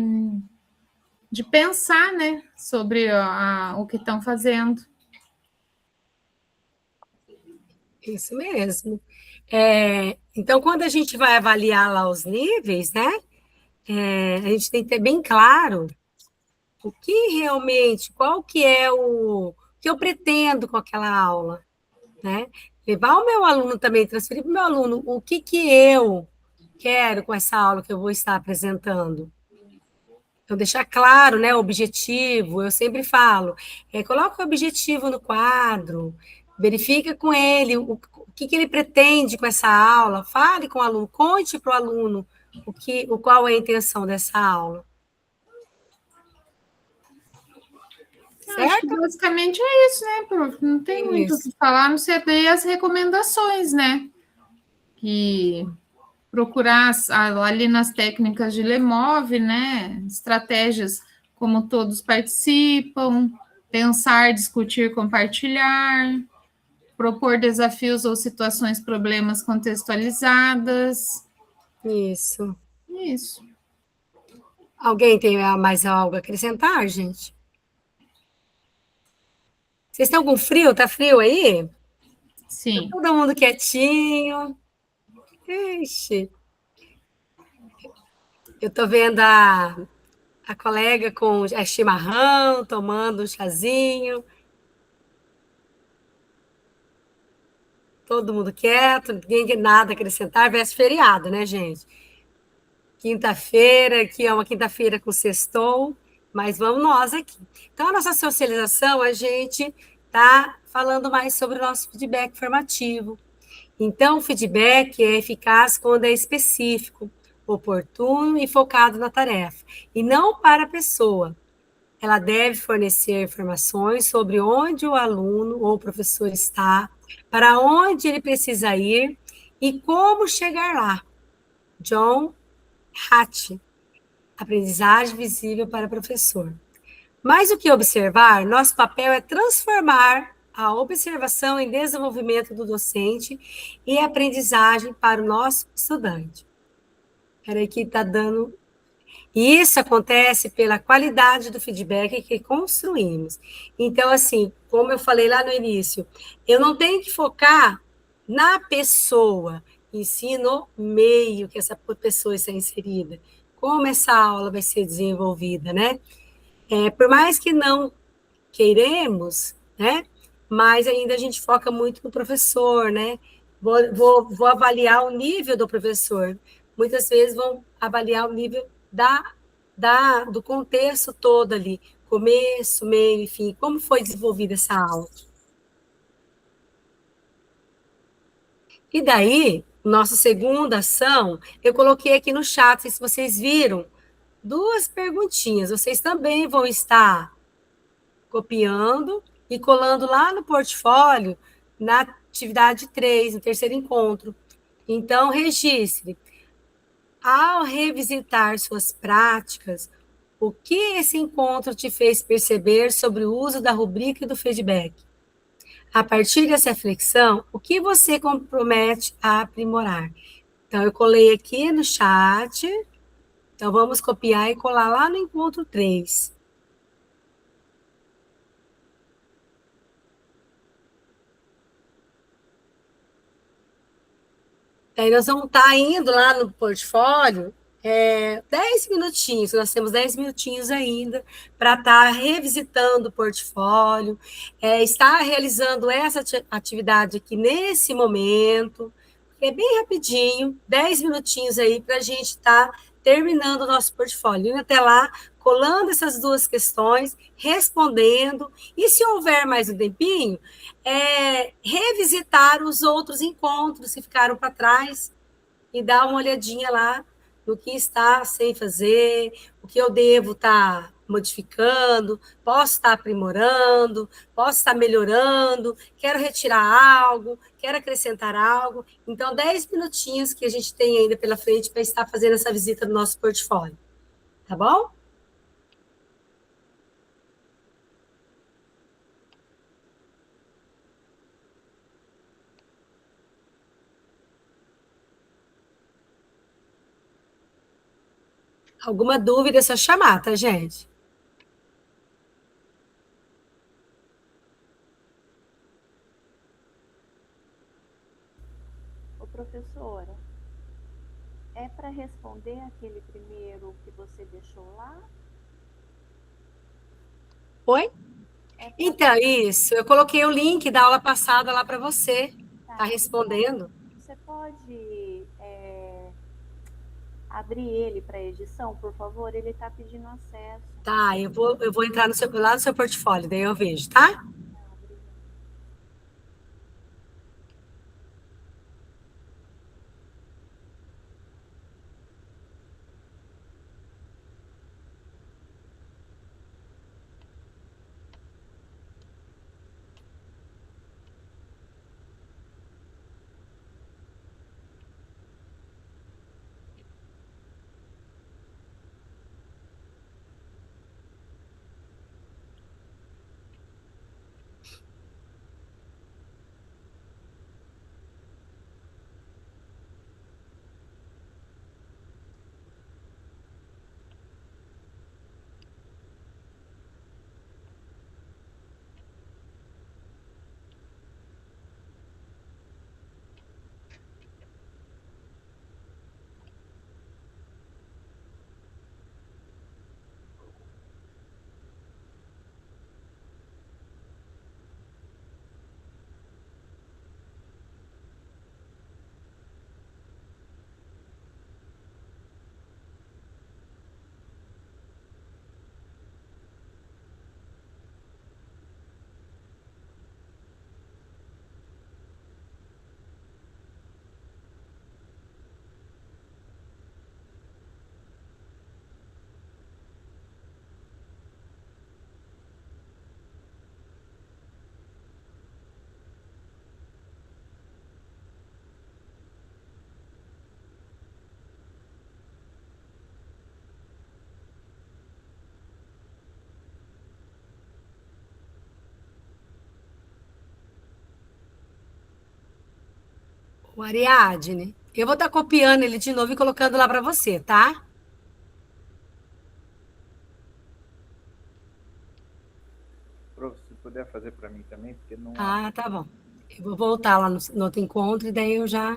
pensar, né, sobre o que estão fazendo. Isso mesmo. Então, quando a gente vai avaliar lá os níveis, né, a gente tem que ter bem claro o que realmente, qual que é o que eu pretendo com aquela aula, né? Levar o meu aluno também, transferir para o meu aluno o que eu quero com essa aula que eu vou estar apresentando. Então, deixar claro, né, o objetivo, eu sempre falo, coloca o objetivo no quadro, verifica com ele o que ele pretende com essa aula, fale com o aluno, conte para o aluno qual é a intenção dessa aula. Acho que basicamente é isso, né, prof? Não tem muito o que falar, não sei daí as recomendações, né? Que procurar ali nas técnicas de Lemov, né, estratégias como todos participam, pensar, discutir, compartilhar, propor desafios ou situações, problemas contextualizadas. Isso. Isso. Alguém tem mais algo a acrescentar, gente? Vocês estão com frio? Tá frio aí? Sim. Tá todo mundo quietinho. Ixi. Eu tô vendo a colega com chimarrão, tomando um chazinho. Todo mundo quieto, ninguém tem nada a acrescentar. Versus feriado, né, gente? Quinta-feira, que é uma quinta-feira com sextou, mas vamos nós aqui. Então, a nossa socialização, a gente está falando mais sobre o nosso feedback formativo. Então, o feedback é eficaz quando é específico, oportuno e focado na tarefa, e não para a pessoa. Ela deve fornecer informações sobre onde o aluno ou o professor está, para onde ele precisa ir e como chegar lá. John Hatch, aprendizagem visível para o professor. Mais do que observar, nosso papel é transformar a observação em desenvolvimento do docente e aprendizagem para o nosso estudante. Peraí que está dando... E isso acontece pela qualidade do feedback que construímos. Então, assim, como eu falei lá no início, eu não tenho que focar na pessoa, em si no meio que essa pessoa está inserida. Como essa aula vai ser desenvolvida, né? Por mais que não queiremos, né? Mas ainda a gente foca muito no professor, né? Vou avaliar o nível do professor. Muitas vezes vão avaliar o nível do contexto todo ali, começo, meio, enfim, como foi desenvolvida essa aula. E daí, nossa segunda ação, eu coloquei aqui no chat, se vocês viram, 2 perguntinhas. Vocês também vão estar copiando e colando lá no portfólio, na atividade 3, no terceiro encontro. Então, registre. Ao revisitar suas práticas, o que esse encontro te fez perceber sobre o uso da rubrica e do feedback? A partir dessa reflexão, o que você compromete a aprimorar? Então, eu colei aqui no chat. Então, vamos copiar e colar lá no encontro 3. Aí nós vamos estar indo lá no portfólio 10 minutinhos, nós temos 10 minutinhos ainda para estar revisitando o portfólio, estar realizando essa atividade aqui nesse momento, é bem rapidinho, 10 minutinhos aí para a gente estar terminando o nosso portfólio, indo até lá, colando essas 2 questões, respondendo, e se houver mais um tempinho, revisitar os outros encontros que ficaram para trás e dar uma olhadinha lá no que está sem fazer, o que eu devo estar modificando, posso estar aprimorando, posso estar melhorando, quero retirar algo, quero acrescentar algo. Então, 10 minutinhos que a gente tem ainda pela frente para estar fazendo essa visita do nosso portfólio. Tá bom? Alguma dúvida é só chamar, tá, gente? Ô, professora, é para responder aquele primeiro que você deixou lá? Oi? Então, isso. Eu coloquei o link da aula passada lá para você. Tá respondendo? Você pode abrir ele para edição, por favor? Ele está pedindo acesso. Tá, eu vou entrar lá no seu portfólio, daí eu vejo, tá? O Ariadne, eu vou estar copiando ele de novo e colocando lá para você, tá? Prof, se puder fazer para mim também, porque não Ah, tá bom. Eu vou voltar lá no outro encontro e daí eu já.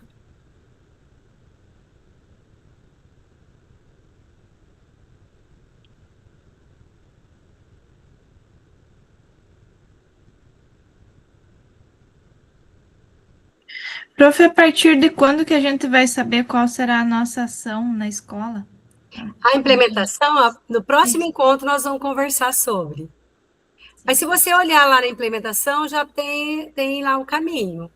Prof, a partir de quando que a gente vai saber qual será a nossa ação na escola? A implementação, no próximo encontro, nós vamos conversar sobre. Mas se você olhar lá na implementação, já tem lá o caminho.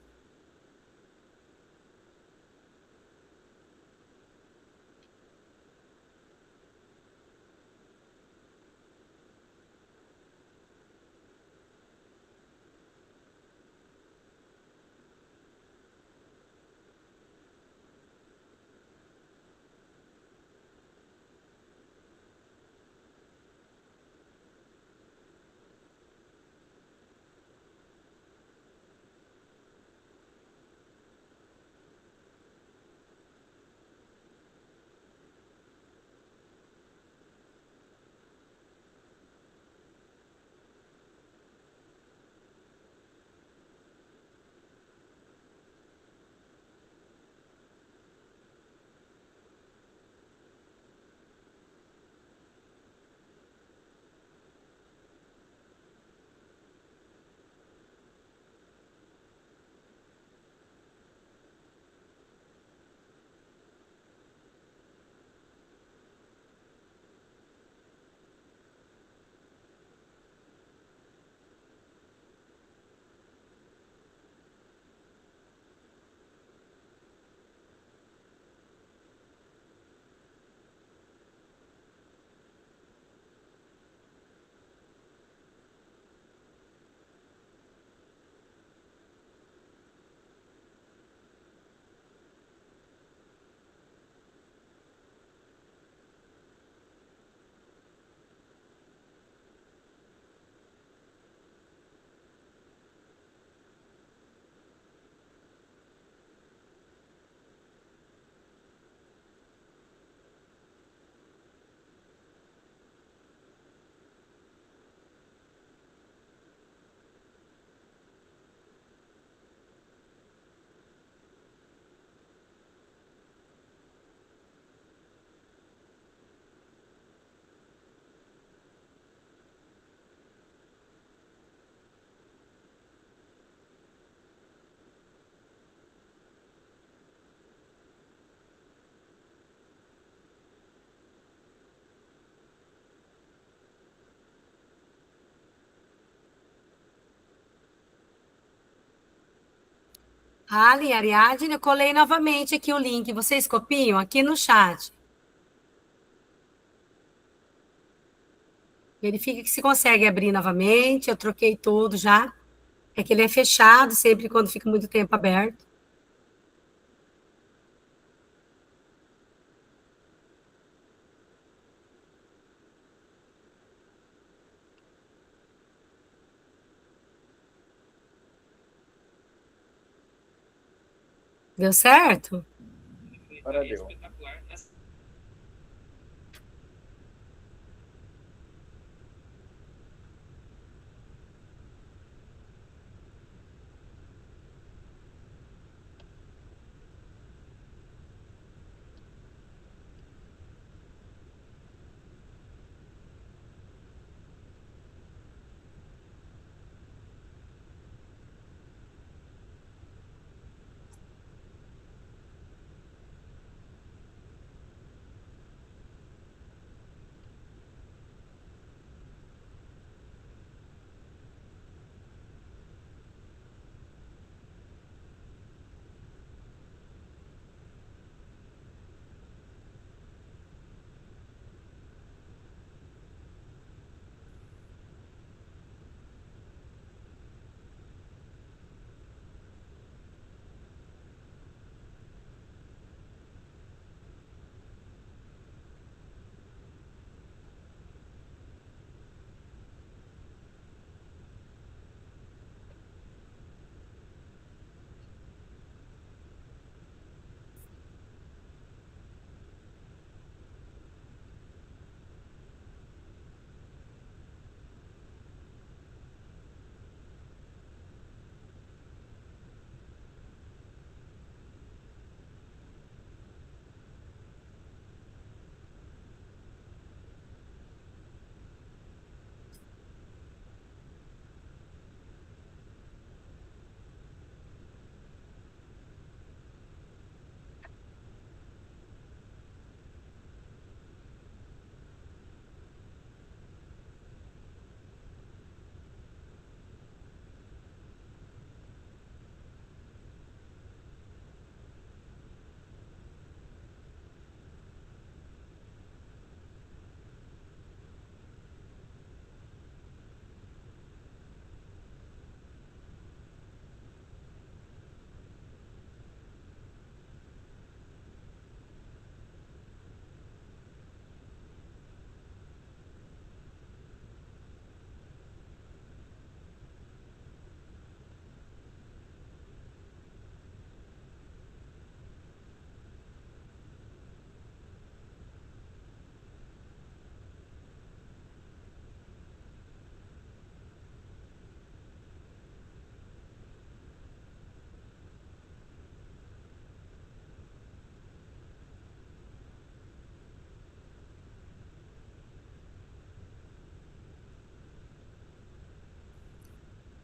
Ali, Ariadne, eu colei novamente aqui o link. Vocês copiam aqui no chat. Verifique que se consegue abrir novamente. Eu troquei todo já. É que ele é fechado sempre quando fica muito tempo aberto. Deu certo? Agora deu.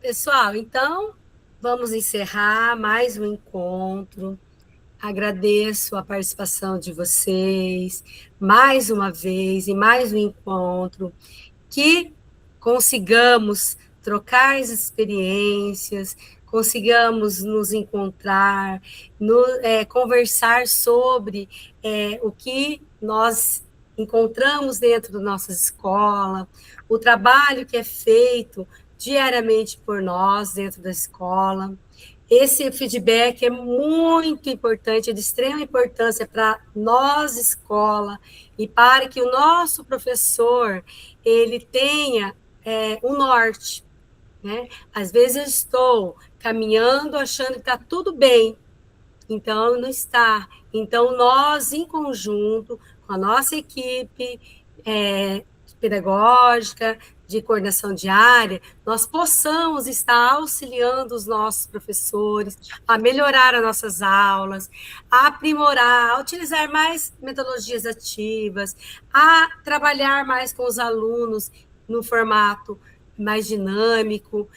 Pessoal, então, vamos encerrar mais um encontro. Agradeço a participação de vocês, mais uma vez, e mais um encontro, que consigamos trocar as experiências, consigamos nos encontrar, conversar sobre o que nós encontramos dentro da nossa escola, o trabalho que é feito diariamente por nós dentro da escola. Esse feedback é muito importante, é de extrema importância para nós, escola, e para que o nosso professor ele tenha um norte, né? Às vezes eu estou caminhando achando que está tudo bem, então não está. Então, nós, em conjunto, com a nossa equipe pedagógica, de coordenação diária, nós possamos estar auxiliando os nossos professores a melhorar as nossas aulas, a aprimorar, a utilizar mais metodologias ativas, a trabalhar mais com os alunos no formato mais dinâmico,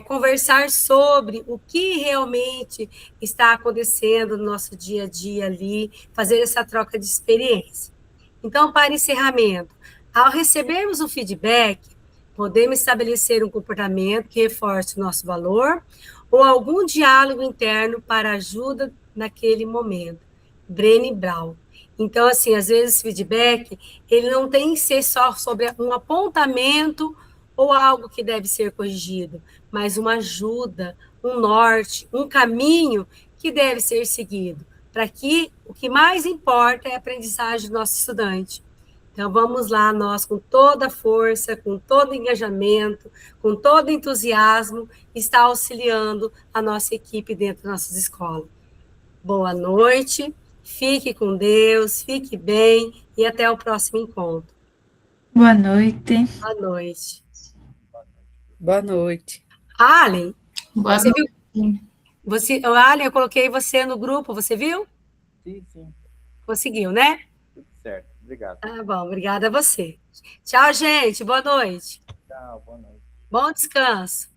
conversar sobre o que realmente está acontecendo no nosso dia a dia ali, fazer essa troca de experiência. Então, para encerramento, ao recebermos o feedback, podemos estabelecer um comportamento que reforce o nosso valor ou algum diálogo interno para ajuda naquele momento. Brené Brown. Então, assim, às vezes esse feedback, ele não tem que ser só sobre um apontamento ou algo que deve ser corrigido, mas uma ajuda, um norte, um caminho que deve ser seguido, para que o que mais importa é a aprendizagem do nosso estudante. Então, vamos lá, nós, com toda a força, com todo o engajamento, com todo o entusiasmo, estar auxiliando a nossa equipe dentro das nossas escolas. Boa noite, fique com Deus, fique bem e até o próximo encontro. Boa noite. Boa noite. Boa noite. Allen, Boa você noite. viu? Allen, eu coloquei você no grupo, você viu? Sim. Conseguiu, né? Tudo certo. Obrigado. Tá bom, obrigada a você. Tchau, gente. Boa noite. Tchau, boa noite. Bom descanso.